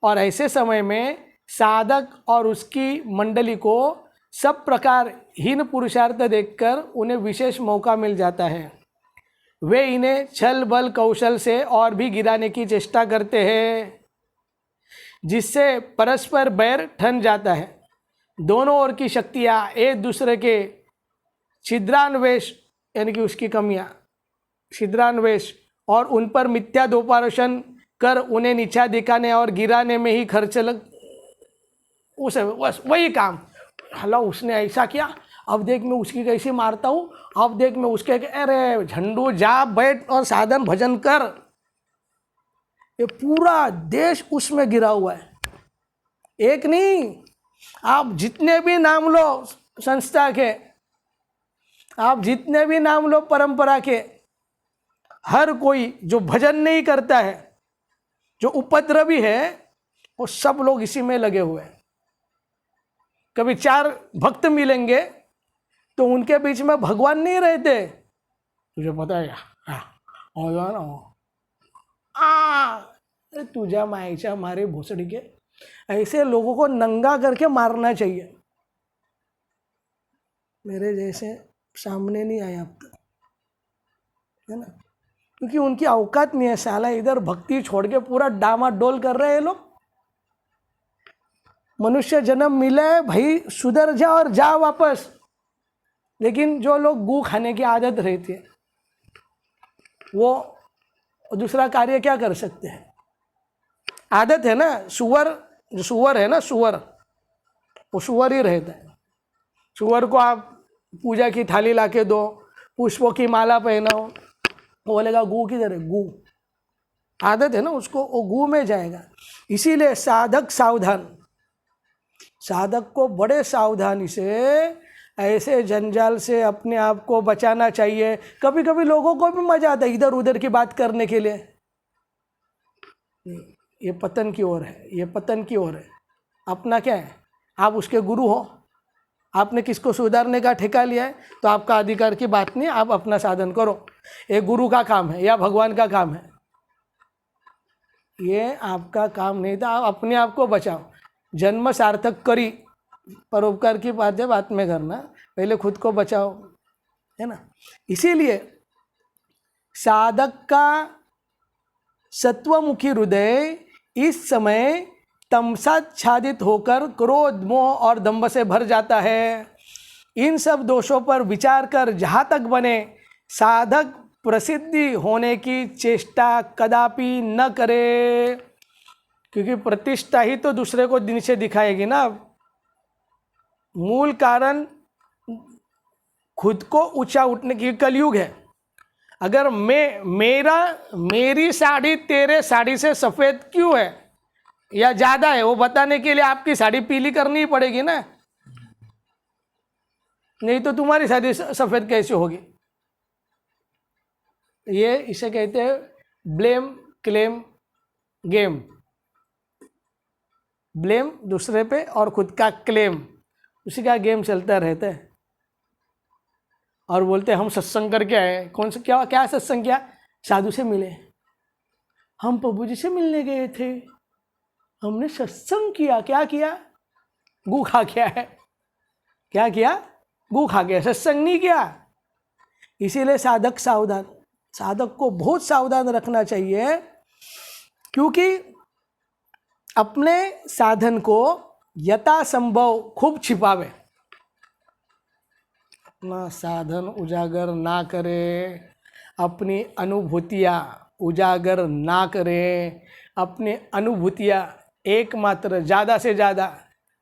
और ऐसे समय में साधक और उसकी मंडली को सब प्रकार हीन पुरुषार्थ देखकर उन्हें विशेष मौका मिल जाता है। वे इन्हें छल बल कौशल से और भी गिराने की चेष्टा करते हैं, जिससे परस्पर बैर ठन जाता है। दोनों ओर की शक्तियाँ एक दूसरे के छिद्रान्वेष यानी कि उसकी कमियाँ छिद्रान्वेष और उन पर मिथ्या दोषारोपण कर उन्हें नीचा दिखाने और गिराने में ही खर्च लग उसे बस वही काम। हला उसने ऐसा किया, अब देख मैं उसकी कैसे मारता हूँ, अब देख मैं उसके, अरे झंडू जा बैठ और साधन भजन कर। ये पूरा देश उसमें गिरा हुआ है। एक नहीं, आप जितने भी नाम लो संस्था के, आप जितने भी नाम लो परंपरा के, हर कोई जो भजन नहीं करता है, जो उपद्रवी है, वो सब लोग इसी में लगे हुए हैं। कभी 4 भक्त मिलेंगे तो उनके बीच में भगवान नहीं रहते, तुझे पता है तुझा मायचा मारे भोसड़ी के। ऐसे लोगों को नंगा करके मारना चाहिए। मेरे जैसे सामने नहीं आए अब तक, है ना, क्योंकि उनकी औकात नहीं है। साला इधर भक्ति छोड़ के पूरा डामाडोल कर रहे हैं लोग। मनुष्य जन्म मिला है भाई, सुधर जा और जा वापस। लेकिन जो लोग गू खाने की आदत रहती है वो दूसरा कार्य क्या कर सकते हैं। आदत है ना, सुअर है ना, सुअर, वो सुअर ही रहता है। सुअर को आप पूजा की थाली लाके दो, पुष्पों की माला पहनाओ, वो बोलेगा गू किधर है, गू। आदत है ना उसको, वो गू में जाएगा। इसीलिए साधक सावधान, साधक को बड़े सावधानी से ऐसे जंजाल से अपने आप को बचाना चाहिए। कभी कभी लोगों को भी मजा आता है इधर उधर की बात करने के लिए। ये पतन की ओर है, ये पतन की ओर है। अपना क्या है, आप उसके गुरु हो, आपने किसको सुधारने का ठेका लिया है, तो आपका अधिकार की बात नहीं, आप अपना साधन करो। ये गुरु का काम है या भगवान का काम है, ये आपका काम नहीं था। आप अपने आप को बचाओ। जन्म सार्थक करी, परोपकार की बात में करना, पहले खुद को बचाओ, है ना। इसीलिए साधक का सत्वमुखी हृदय इस समय तमसाच्छादित होकर क्रोध मोह और दंभ से भर जाता है। इन सब दोषों पर विचार कर जहाँ तक बने साधक प्रसिद्धि होने की चेष्टा कदापि न करे, क्योंकि प्रतिष्ठा ही तो दूसरे को नीचे दिखाएगी ना। मूल कारण खुद को ऊंचा उठने की कलयुग है। अगर मेरी साड़ी तेरे साड़ी से सफ़ेद क्यों है या ज़्यादा है, वो बताने के लिए आपकी साड़ी पीली करनी पड़ेगी ना, नहीं तो तुम्हारी साड़ी सफ़ेद कैसे होगी। ये इसे कहते हैं ब्लेम क्लेम गेम। ब्लेम दूसरे पे और खुद का क्लेम, उसी का गेम चलता रहता है। और बोलते हैं हम सत्संग करके आए। कौन सा क्या सत्संग किया, साधु से मिले, हम प्रभु जी से मिलने गए थे, हमने सत्संग किया। क्या किया, गू खा गया है। क्या किया, गू खा गया, सत्संग नहीं किया। इसीलिए साधक सावधान, साधक को बहुत सावधान रखना चाहिए, क्योंकि अपने साधन को यथासंभव खूब छिपावे। अपना साधन उजागर ना करे, अपनी अनुभूतियाँ उजागर ना करें। अपनी अनुभूतियाँ एकमात्र ज़्यादा से ज़्यादा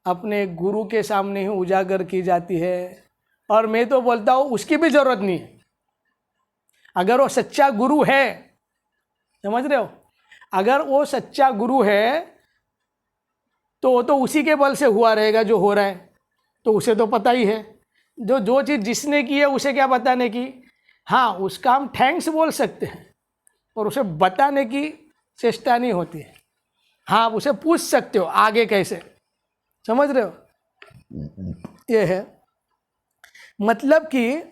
अपने गुरु के सामने ही उजागर की जाती है। और मैं तो बोलता हूँ उसकी भी ज़रूरत नहीं है। अगर वो सच्चा गुरु है, समझ रहे हो, अगर वो सच्चा गुरु है तो वो तो उसी के बल से हुआ रहेगा जो हो रहा है, तो उसे तो पता ही है। जो चीज़ जिसने की है उसे क्या बताने की। हाँ, उसका हम थैंक्स बोल सकते हैं और उसे बताने की चेष्टा नहीं होती है। हाँ, आप उसे पूछ सकते हो आगे कैसे, समझ रहे हो। ये है मतलब कि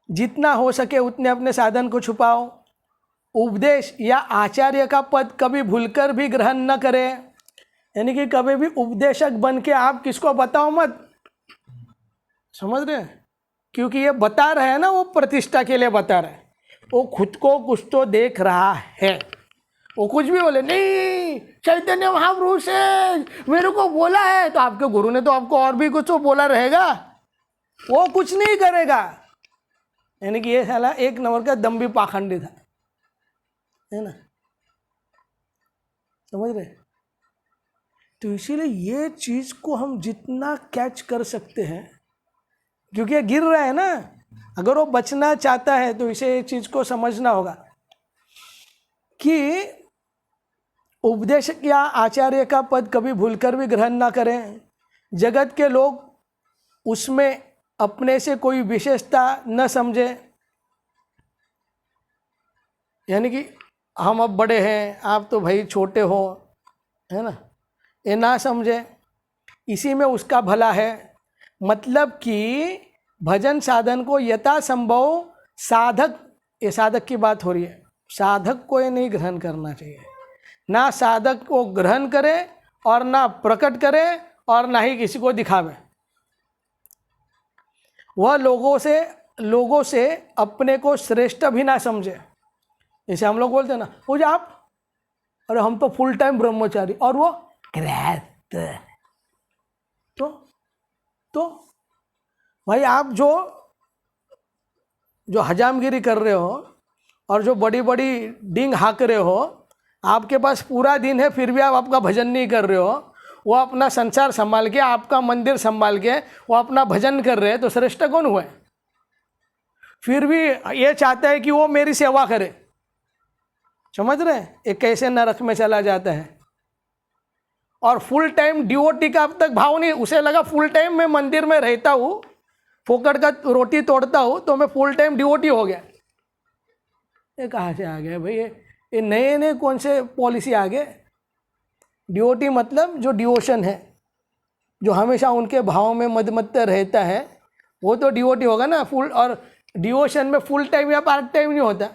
जितना हो सके उतने अपने साधन को छुपाओ। उपदेश या आचार्य का पद कभी भूलकर भी ग्रहण न करें, यानी कि कभी भी उपदेशक बन के आप किसको बताओ मत, समझ रहे हैं। क्योंकि ये बता रहे हैं ना, वो प्रतिष्ठा के लिए बता रहे हैं, वो खुद को कुछ तो देख रहा है। वो कुछ भी बोले नहीं चैतन्य महाप्रभु से मेरे को बोला है, तो आपके गुरु ने तो आपको और भी कुछ तो बोला रहेगा, वो कुछ नहीं करेगा। यानी कि ये साला एक नंबर का दम्भी पाखंडी था, है ना, समझ रहे। तो इसीलिए ये चीज़ को हम जितना कैच कर सकते हैं, क्योंकि ये गिर रहा है ना, अगर वो बचना चाहता है तो इसे ये चीज़ को समझना होगा कि उपदेशक या आचार्य का पद कभी भूलकर भी ग्रहण ना करें। जगत के लोग उसमें अपने से कोई विशेषता न समझे, यानी कि हम अब बड़े हैं, आप तो भाई छोटे हो, है ना, ये ना समझे। इसी में उसका भला है। मतलब कि भजन साधन को यथासंभव साधक, ये साधक की बात हो रही है, साधक को ये नहीं ग्रहण करना चाहिए। ना साधक को ग्रहण करे और ना प्रकट करे और ना ही किसी को दिखावे। वह लोगों से अपने को श्रेष्ठ भी ना समझे। जैसे हम लोग बोलते हैं ना, पूजा आप, अरे हम तो फुल टाइम ब्रह्मचारी, और वो गृहस्थ। तो भाई आप जो हजामगिरी कर रहे हो और जो बड़ी बड़ी डींग हाँक रहे हो, आपके पास पूरा दिन है फिर भी आप आपका भजन नहीं कर रहे हो, वो अपना संसार संभाल के, आपका मंदिर संभाल के वो अपना भजन कर रहे हैं, तो श्रेष्ठ कौन हुआ है। फिर भी ये चाहता है कि वो मेरी सेवा करे, समझ रहे हैं, एक कैसे नरक में चला जाता है। और फुल टाइम डिवोटी का अब तक भाव नहीं, उसे लगा फुल टाइम मैं मंदिर में रहता हूँ, फोकट का रोटी तोड़ता हूँ, तो मैं फुल टाइम डिवोटी हो गया। ये कहाँ से आ गया भाई, ये नए कौन से पॉलिसी आ गए। डिवोटी मतलब जो डिवोशन है, जो हमेशा उनके भाव में मदमत्त रहता है, वो तो डिवोटी होगा ना फुल। और डिवोशन में फुल टाइम या पार्ट टाइम नहीं होता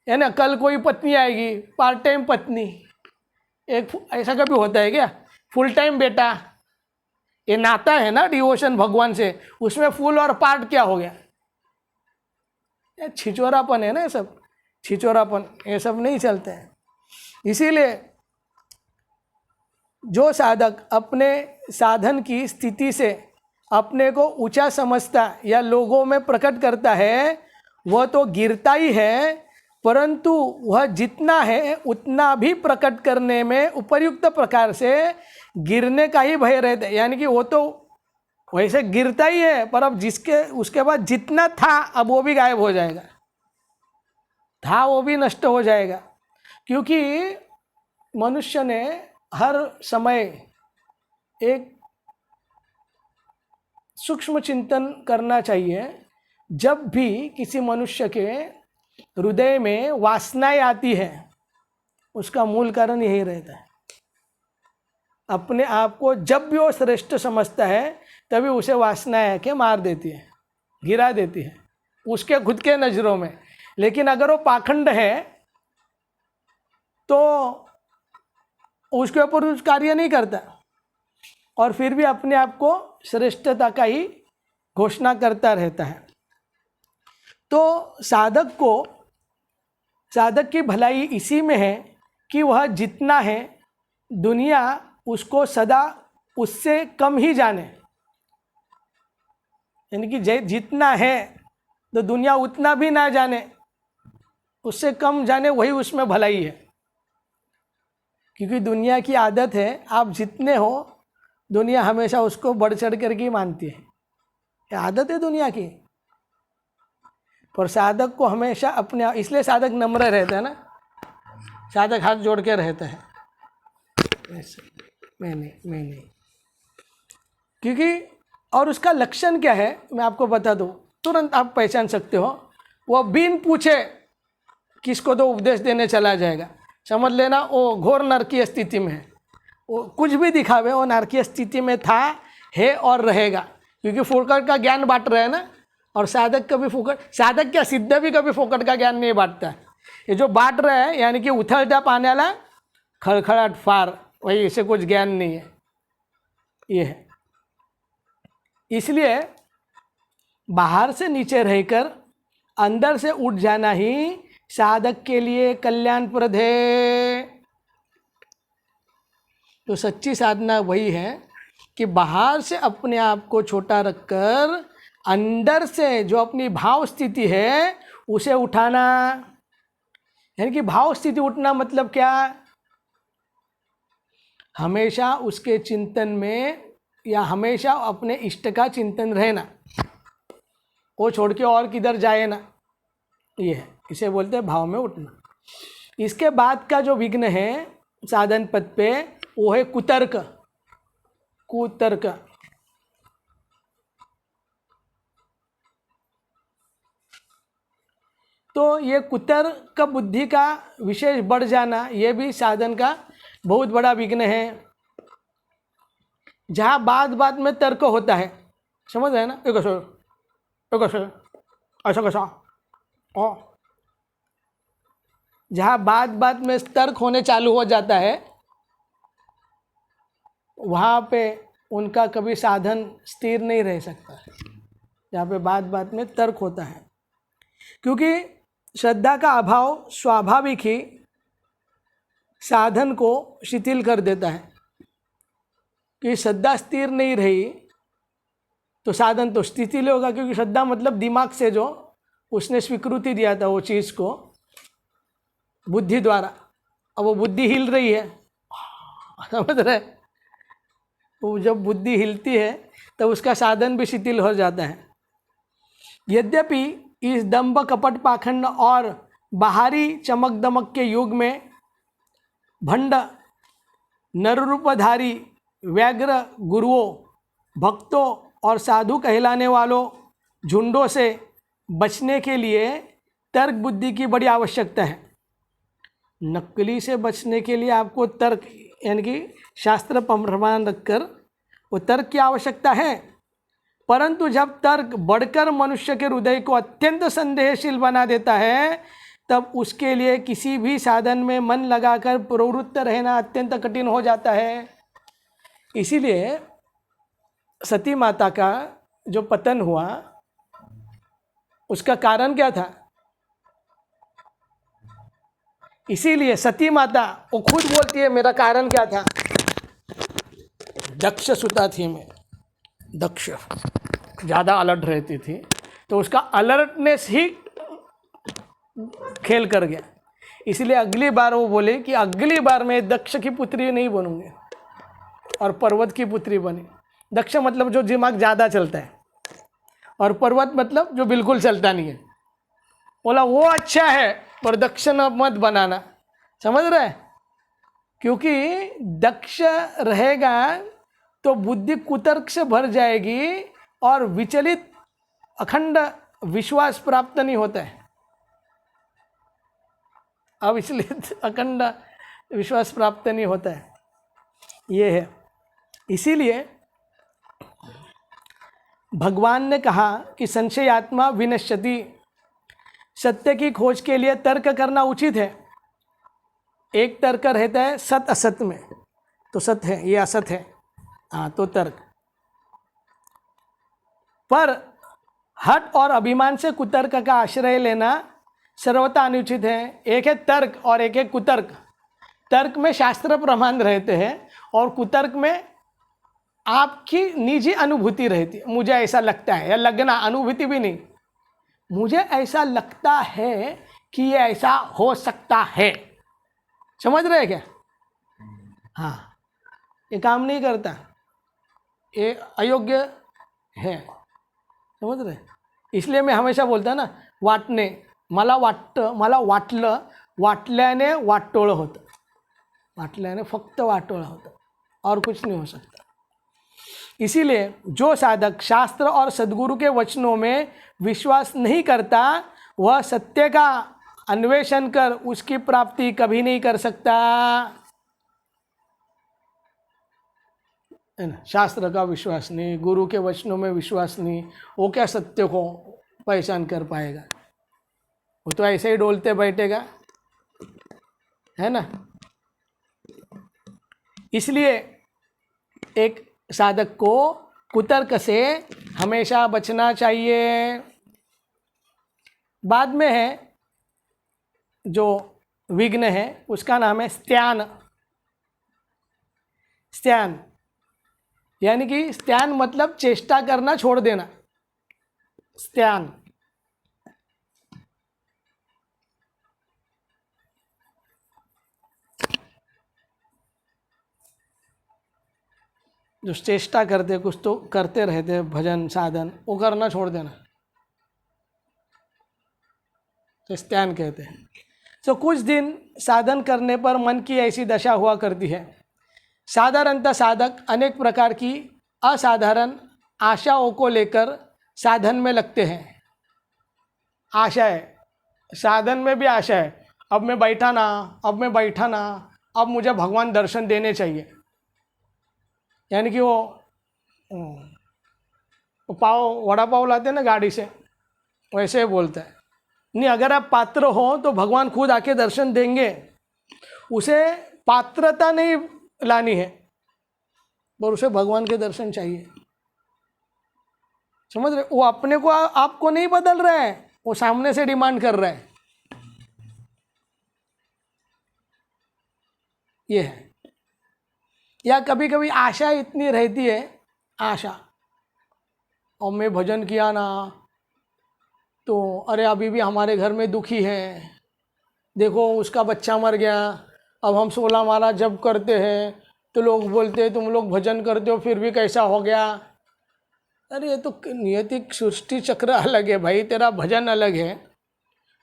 है ना। कल कोई पत्नी आएगी, पार्ट टाइम पत्नी, एक ऐसा कभी होता है क्या, फुल टाइम बेटा। ये नाता है ना डिवोशन भगवान से, उसमें फुल और पार्ट क्या हो गया, ये छिचोरापन है ना, ये सब छिचोरापन, ये सब नहीं चलते हैं। इसीलिए जो साधक अपने साधन की स्थिति से अपने को ऊंचा समझता या लोगों में प्रकट करता है, वह तो गिरता ही है, परंतु वह जितना है उतना भी प्रकट करने में उपयुक्त प्रकार से गिरने का ही भय रहता है। यानी कि वो तो वैसे गिरता ही है, पर अब उसके बाद जितना था अब वो भी गायब हो जाएगा, था वो भी नष्ट हो जाएगा। क्योंकि मनुष्य ने हर समय एक सूक्ष्म चिंतन करना चाहिए। जब भी किसी मनुष्य के हृदय में वासनाएं आती है, उसका मूल कारण यही रहता है। अपने आप को जब भी वो श्रेष्ठ समझता है, तभी उसे वासनाएं के मार देती है, गिरा देती है उसके खुद के नज़रों में। लेकिन अगर वो पाखंड है तो उसके ऊपर कुछ कार्य नहीं करता, और फिर भी अपने आप को श्रेष्ठता का ही घोषणा करता रहता है। तो साधक की भलाई इसी में है कि वह जितना है दुनिया उसको सदा उससे कम ही जाने। यानी कि जितना है तो दुनिया उतना भी ना जाने, उससे कम जाने, वही उसमें भलाई है। क्योंकि दुनिया की आदत है आप जितने हो दुनिया हमेशा उसको बढ़ चढ़ करके मानती है, ये आदत है दुनिया की। पर साधक को हमेशा अपने, इसलिए साधक नम्र रहता है ना, साधक हाथ जोड़ के रहता है, मैं नहीं, क्योंकि और उसका लक्षण क्या है मैं आपको बता दूं, तुरंत आप पहचान सकते हो। वो बिन पूछे किसको तो उपदेश देने चला जाएगा, समझ लेना वो घोर नरकीय स्थिति में है। वो कुछ भी दिखावे, वो नरकीय स्थिति में था, है और रहेगा, क्योंकि फोकट का ज्ञान बांट रहे हैं ना। और साधक कभी फोकट, साधक क्या सिद्ध भी कभी फोकट का ज्ञान नहीं बांटता है। ये जो बांट रहे हैं यानी कि उथलता पाण्याला खड़खड़ाट फार, वही, इसे कुछ ज्ञान नहीं है, ये है। इसलिए बाहर से नीचे रहकर अंदर से उठ जाना ही साधक के लिए कल्याणप्रद है। तो सच्ची साधना वही है कि बाहर से अपने आप को छोटा रखकर अंदर से जो अपनी भाव स्थिति है उसे उठाना। यानी कि भाव स्थिति उठना मतलब क्या, हमेशा उसके चिंतन में या हमेशा अपने इष्ट का चिंतन रहना, वो छोड़ के और किधर जाए ना, ये है, इसे बोलते हैं भाव में उठना। इसके बाद का जो विघ्न है साधन पथ पे वो है कुतर्क। कुतर्क तो ये कुतर्क बुद्धि का विशेष बढ़ जाना, ये भी साधन का बहुत बड़ा विघ्न है। जहाँ बात बात में तर्क होता है, समझ रहे हैं ना, एक ऐसा कैसा, ओ जहाँ बात बात में तर्क होने चालू हो जाता है, वहाँ पे उनका कभी साधन स्थिर नहीं रह सकता है, जहाँ पे बात बात में तर्क होता है। क्योंकि श्रद्धा का अभाव स्वाभाविक ही साधन को शिथिल कर देता है। कि श्रद्धा स्थिर नहीं रही तो साधन तो शिथिल होगा, क्योंकि श्रद्धा मतलब दिमाग से जो उसने स्वीकृति दिया था वो चीज़ को बुद्धि द्वारा, अब वो बुद्धि हिल रही है, समझ रहे, वो जब बुद्धि हिलती है तो उसका साधन भी शिथिल हो जाता है। यद्यपि इस दंभ कपट पाखंड और बाहरी चमक दमक के युग में भंड नररूपधारी व्याघ्र गुरुओं, भक्तों और साधु कहलाने वालों झुंडों से बचने के लिए तर्क बुद्धि की बड़ी आवश्यकता है। नकली से बचने के लिए आपको तर्क यानी कि शास्त्र प्रमाण रखकर वो तर्क की आवश्यकता है। परंतु जब तर्क बढ़कर मनुष्य के हृदय को अत्यंत संदेहशील बना देता है, तब उसके लिए किसी भी साधन में मन लगाकर प्रवृत्त रहना अत्यंत कठिन हो जाता है। इसीलिए सती माता का जो पतन हुआ उसका कारण क्या था? इसीलिए सती माता वो खुद बोलती है मेरा कारण क्या था। दक्ष सुता थी मैं, दक्ष ज़्यादा अलर्ट रहती थी, तो उसका अलर्टनेस ही खेल कर गया। इसलिए अगली बार वो बोले कि अगली बार मैं दक्ष की पुत्री नहीं बनूंगी, और पर्वत की पुत्री बनी। दक्ष मतलब जो दिमाग ज़्यादा चलता है, और पर्वत मतलब जो बिल्कुल चलता नहीं है। बोला वो अच्छा है पर दक्ष न मत बनाना, समझ रहे? क्योंकि दक्ष रहेगा तो बुद्धि कुतर्क से भर जाएगी और विचलित अखंड विश्वास प्राप्त नहीं होता है। अविचलित अखंड विश्वास प्राप्त नहीं होता है, ये है। इसीलिए भगवान ने कहा कि संशयात्मा विनश्यति, सत्य की खोज के लिए तर्क करना उचित है। एक तर्क रहता है सत असत में, तो सत्य है ये असत है, हाँ तो तर्क। पर हठ और अभिमान से कुतर्क का आश्रय लेना सर्वथा अनुचित है। एक है तर्क और एक है कुतर्क। तर्क में शास्त्र प्रमाण रहते हैं और कुतर्क में आपकी निजी अनुभूति रहती है। मुझे ऐसा लगता है, या लगना, अनुभूति भी नहीं, मुझे ऐसा लगता है कि ये ऐसा हो सकता है। समझ रहे क्या? हाँ, ये काम नहीं करता। ये अयोग्य है, समझ रहे? इसलिए मैं हमेशा बोलता ना, वाटणे, मला वाटतं, मला वाटलं, वाटल्याने वाटोळं होतं, वाटल्याने फक्त वाटोळं होतं, और कुछ नहीं हो सकता। इसीलिए जो साधक शास्त्र और सद्गुरु के वचनों में विश्वास नहीं करता, वह सत्य का अन्वेषण कर उसकी प्राप्ति कभी नहीं कर सकता, है ना? शास्त्र का विश्वास नहीं, गुरु के वचनों में विश्वास नहीं, वो क्या सत्य को पहचान कर पाएगा? वो तो ऐसे ही डोलते बैठेगा, है ना? इसलिए एक साधक को कुतर्क से हमेशा बचना चाहिए। बाद में है जो विघ्न है, उसका नाम है स्त्यान। स्त्यान यानी कि स्त्यान मतलब चेष्टा करना छोड़ देना, स्त्यान। जो चेष्टा करते, कुछ तो करते रहते, भजन साधन, वो करना छोड़ देना, तो स्त्यान कहते हैं। तो कुछ दिन साधन करने पर मन की ऐसी दशा हुआ करती है। साधारणतः साधक अनेक प्रकार की असाधारण आशाओं को लेकर साधन में लगते हैं। आशा है, साधन में भी आशा है, अब मैं बैठा ना, अब मैं बैठा ना, अब मुझे भगवान दर्शन देने चाहिए। यानी कि वो पाव, वड़ा पाव लाते हैं ना गाड़ी से, वैसे ही बोलता है। नहीं, अगर आप पात्र हो तो भगवान खुद आके दर्शन देंगे। उसे पात्रता नहीं लानी है, पर उसे भगवान के दर्शन चाहिए, समझ रहे? वो अपने को आपको नहीं बदल रहा है, वो सामने से डिमांड कर रहा है, ये है। या कभी कभी आशा इतनी रहती है, आशा, और मैं भजन किया ना तो अरे अभी भी हमारे घर में दुखी है, देखो उसका बच्चा मर गया, अब हम 16 माला जप करते हैं तो लोग बोलते हैं तुम लोग भजन करते हो फिर भी कैसा हो गया। अरे ये तो नियतिक सृष्टि चक्र अलग है भाई, तेरा भजन अलग है,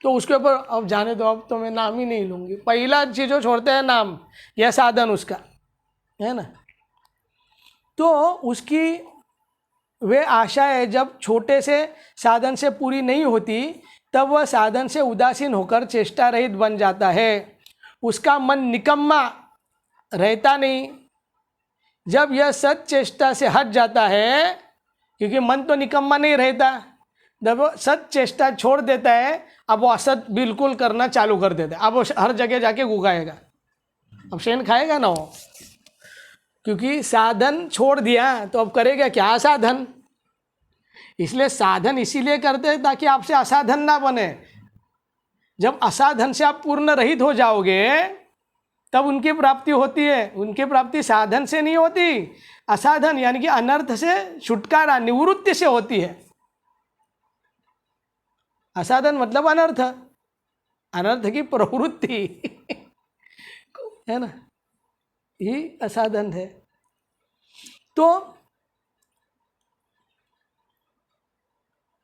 तो उसके ऊपर अब जाने दो, अब तो मैं नाम ही नहीं लूँगी। पहला चीज़ जो छोड़ते हैं नाम, यह साधन उसका है ना। तो उसकी वे आशा है जब छोटे से साधन से पूरी नहीं होती, तब वह साधन से उदासीन होकर चेष्टा रहित बन जाता है। उसका मन निकम्मा रहता नहीं। जब यह सत चेष्टा से हट जाता है, क्योंकि मन तो निकम्मा नहीं रहता, जब वो सत चेष्टा छोड़ देता है, अब वो असत बिल्कुल करना चालू कर देता है। अब वो हर जगह जाके गुगाएगा, अब शेन खाएगा ना वो, क्योंकि साधन छोड़ दिया तो अब करेगा क्या साधन। इसलिए साधन इसीलिए करते हैं ताकि आपसे असाधन ना बने। जब असाधन से आप पूर्ण रहित हो जाओगे तब उनकी प्राप्ति होती है। उनकी प्राप्ति साधन से नहीं होती, असाधन यानी कि अनर्थ से छुटकारा, निवृत्ति से होती है। असाधन मतलब अनर्थ, अनर्थ की प्रवृत्ति है ना, ही असाधन है। तो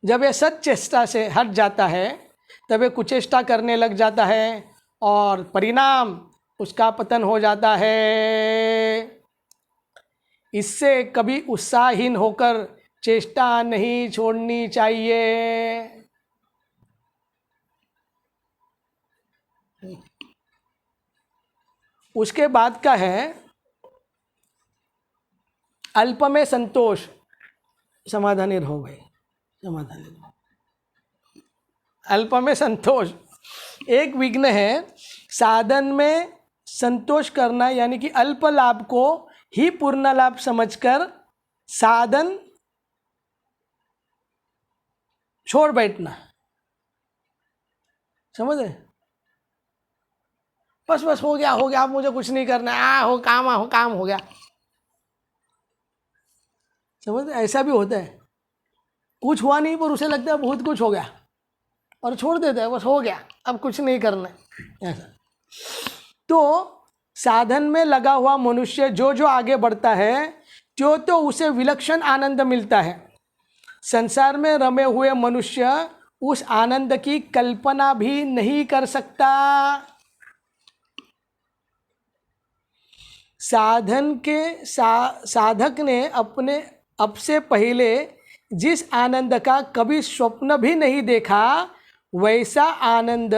जब यह सत चेष्टा से हट जाता है तब यह कुचेष्टा करने लग जाता है और परिणाम उसका पतन हो जाता है। इससे कभी उत्साहहीन होकर चेष्टा नहीं छोड़नी चाहिए। उसके बाद का है अल्प में संतोष, समाधानी रहो भाई, समाधानी रहो। अल्प में संतोष एक विघ्न है। साधन में संतोष करना यानी कि अल्प लाभ को ही पूर्ण लाभ समझकर साधन छोड़ बैठना, समझ रहे? बस बस हो गया हो गया, अब मुझे कुछ नहीं करना, हो काम हो गया, समझ? ऐसा भी होता है, कुछ हुआ नहीं पर उसे लगता है बहुत कुछ हो गया और छोड़ देता है, बस हो गया अब कुछ नहीं करना, ऐसा। तो साधन में लगा हुआ मनुष्य जो आगे बढ़ता है तो उसे विलक्षण आनंद मिलता है। संसार में रमे हुए मनुष्य उस आनंद की कल्पना भी नहीं कर सकता। साधक ने अब से पहले जिस आनंद का कभी स्वप्न भी नहीं देखा, वैसा आनंद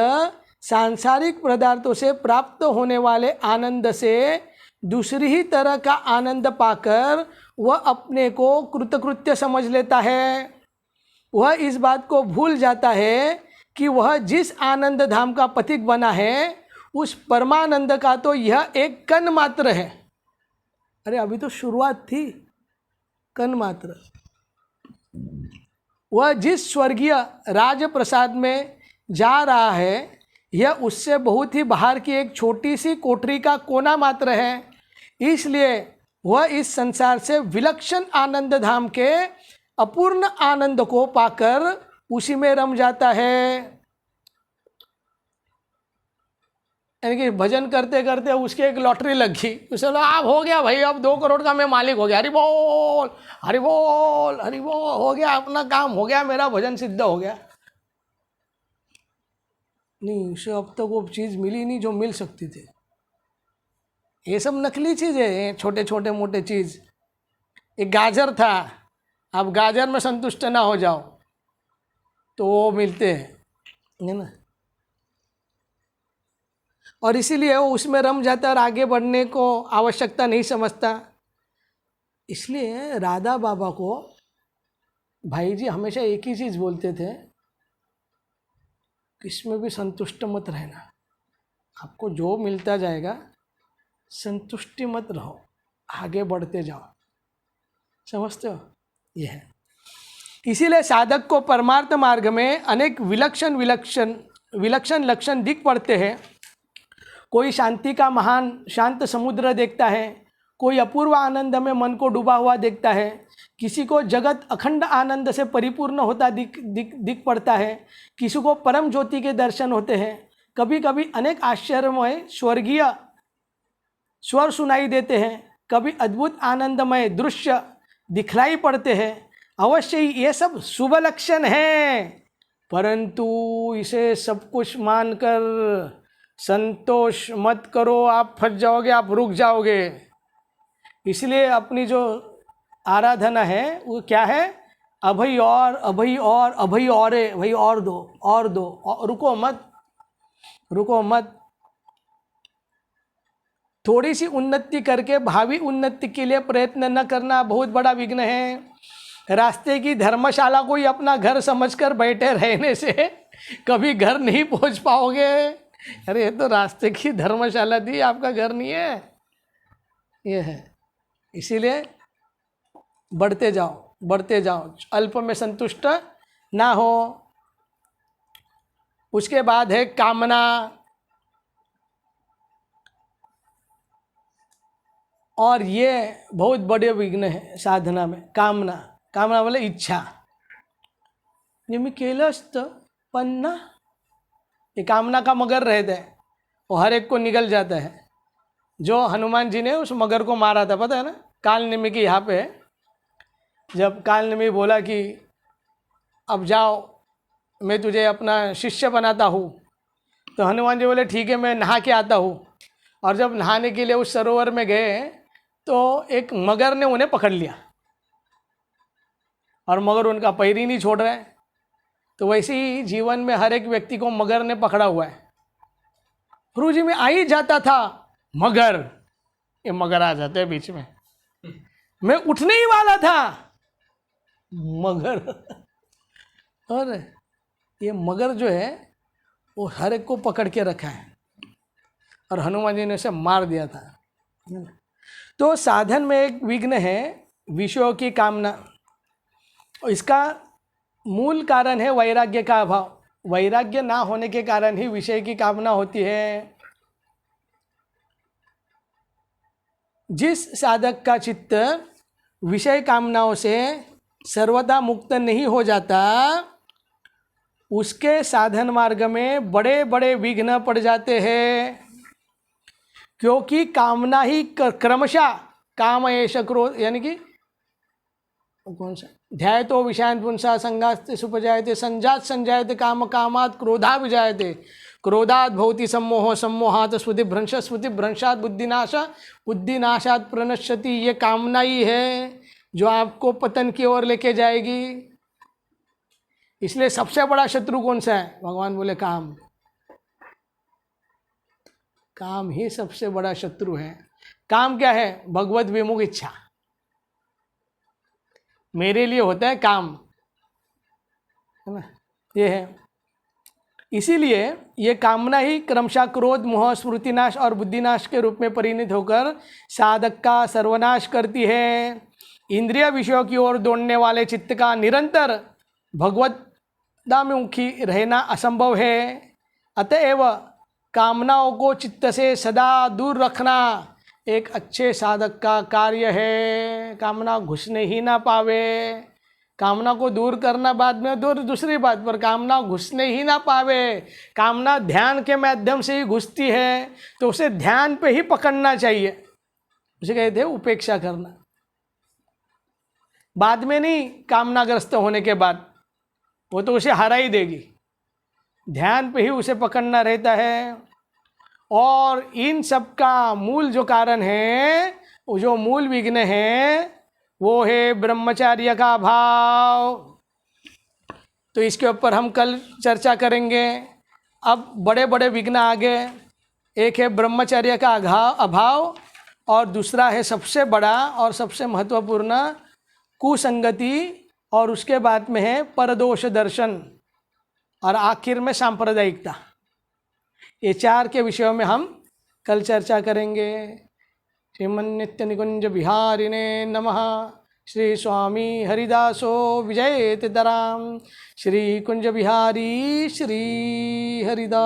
सांसारिक पदार्थों से प्राप्त होने वाले आनंद से दूसरी ही तरह का आनंद पाकर वह अपने को कृतकृत्य समझ लेता है। वह इस बात को भूल जाता है कि वह जिस आनंद धाम का पथिक बना है, उस परमानंद का तो यह एक कण मात्र है। अरे अभी तो शुरुआत थी, कण मात्र। वह जिस स्वर्गीय राजप्रसाद में जा रहा है, यह उससे बहुत ही बाहर की एक छोटी सी कोठरी का कोना मात्र है। इसलिए वह इस संसार से विलक्षण आनंद धाम के अपूर्ण आनंद को पाकर उसी में रम जाता है। यानी कि भजन करते करते उसके एक लॉटरी लग गई, उसे बोला आप हो गया भाई, अब 2 करोड़ का मैं मालिक हो गया, हरि बोल हरि बोल हरि बोल, हो गया अपना काम हो गया, मेरा भजन सिद्ध हो गया। नहीं, उसे अब तक वो चीज़ मिली नहीं जो मिल सकती थी। ये सब नकली चीज़ है, छोटे छोटे मोटे चीज़। एक गाजर था, आप गाजर में संतुष्ट ना हो जाओ तो वो मिलते हैं, है ना। और इसीलिए वो उसमें रम जाता और आगे बढ़ने को आवश्यकता नहीं समझता। इसलिए राधा बाबा को भाई जी हमेशा एक ही चीज़ बोलते थे, इसमें भी संतुष्ट मत रहना, आपको जो मिलता जाएगा संतुष्टि मत रहो, आगे बढ़ते जाओ। समझते हो? यह है। इसीलिए साधक को परमार्थ मार्ग में अनेक विलक्षण लक्षण दिख पड़ते हैं। कोई शांति का महान शांत समुद्र देखता है, कोई अपूर्व आनंद में मन को डूबा हुआ देखता है, किसी को जगत अखंड आनंद से परिपूर्ण होता दिख पड़ता है, किसी को परम ज्योति के दर्शन होते हैं। कभी कभी अनेक आश्चर्यमय स्वर्गीय स्वर सुनाई देते हैं, कभी अद्भुत आनंदमय दृश्य दिखलाई पड़ते हैं। अवश्य ही ये सब शुभ लक्षण हैं, परंतु इसे सब कुछ मानकर संतोष मत करो, आप फंस जाओगे, आप रुक जाओगे। इसलिए अपनी जो आराधना है वो क्या है? अभय और अभय और अभय और भाई, और दो, रुको मत। थोड़ी सी उन्नति करके भावी उन्नति के लिए प्रयत्न न करना बहुत बड़ा विघ्न है। रास्ते की धर्मशाला को ही अपना घर समझकर बैठे रहने से कभी घर नहीं पहुंच पाओगे। अरे ये तो रास्ते की धर्मशाला थी, आपका घर नहीं है। ये है, इसीलिए बढ़ते जाओ, अल्प में संतुष्ट ना हो। उसके बाद है कामना। और ये बहुत बड़े विघ्न है साधना में। कामना बोले इच्छा। ये मी केलंच पण ना, ये कामना का मगर रहता है, वो हर एक को निगल जाता है। जो हनुमान जी ने उस मगर को मारा था, पता है ना, कालनेमी के यहाँ पे। जब कालनेमी बोला कि अब जाओ, मैं तुझे अपना शिष्य बनाता हूँ, तो हनुमान जी बोले ठीक है, मैं नहा के आता हूँ। और जब नहाने के लिए उस सरोवर में गए तो एक मगर ने उन्हें पकड़ लिया, और मगर उनका पैर ही नहीं छोड़ रहा है। तो वैसे ही जीवन में हर एक व्यक्ति को मगर ने पकड़ा हुआ है। गुरु जी में आ ही जाता था मगर, ये मगर आ जाते हैं बीच में। मैं उठने ही वाला था, मगर। और ये मगर जो है वो हर एक को पकड़ के रखा है, और हनुमान जी ने उसे मार दिया था। तो साधन में एक विघ्न है विषयों की कामना। इसका मूल कारण है वैराग्य का अभाव। वैराग्य ना होने के कारण ही विषय की कामना होती है। जिस साधक का चित्त विषय कामनाओं से सर्वदा मुक्त नहीं हो जाता, उसके साधन मार्ग में बड़े बड़े विघ्न पड़ जाते हैं। क्योंकि कामना ही क्रमशः काम एष क्रोध, यानी कि कौन सा ध्याय तो विषयान पुंसा संगास्ते सुपजायते संजात संजायते काम कामात क्रोधा विजायते क्रोधात भवति सम्मोह सम्मोहात स्मृति भ्रंशात बुद्धिनाश बुद्धिनाशात प्रणश्यति। ये कामना ही है जो आपको पतन की ओर लेके जाएगी। इसलिए सबसे बड़ा शत्रु कौन सा है? भगवान बोले काम। काम ही सबसे बड़ा शत्रु है। काम क्या है? भगवत विमुख इच्छा। मेरे लिए होता है काम, है ना, ये है। इसीलिए ये कामना ही क्रमशः क्रोध मोह स्मृतिनाश और बुद्धिनाश के रूप में परिणत होकर साधक का सर्वनाश करती है। इंद्रिय विषयों की ओर दौड़ने वाले चित्त का निरंतर भगवद्मुखी रहना असंभव है। अतएव कामनाओं को चित्त से सदा दूर रखना एक अच्छे साधक का कार्य है। कामना घुसने ही ना पावे। कामना को दूर करना बाद में दूसरी बात, पर कामना घुसने ही ना पावे। कामना ध्यान के माध्यम से ही घुसती है, तो उसे ध्यान पे ही पकड़ना चाहिए। उसे कहते हैं उपेक्षा करना। बाद में नहीं, कामनाग्रस्त होने के बाद वो तो उसे हरा ही देगी। ध्यान पे ही उसे पकड़ना रहता है। और इन सब का मूल जो कारण है, वो जो मूल विघ्न है, वो है ब्रह्मचर्य का भाव। तो इसके ऊपर हम कल चर्चा करेंगे। अब बड़े बड़े विघ्न आ गए। एक है ब्रह्मचर्य का अभाव, और दूसरा है सबसे बड़ा और सबसे महत्वपूर्ण कुसंगति, और उसके बाद में है परदोष दर्शन, और आखिर में सांप्रदायिकता। ये चार के विषयों में हम कल चर्चा करेंगे। श्रीमन्नित्य निकुंज बिहारिणे नमः। श्री स्वामी हरिदासो विजयेतराम। श्री कुंज बिहारी श्री हरिदास।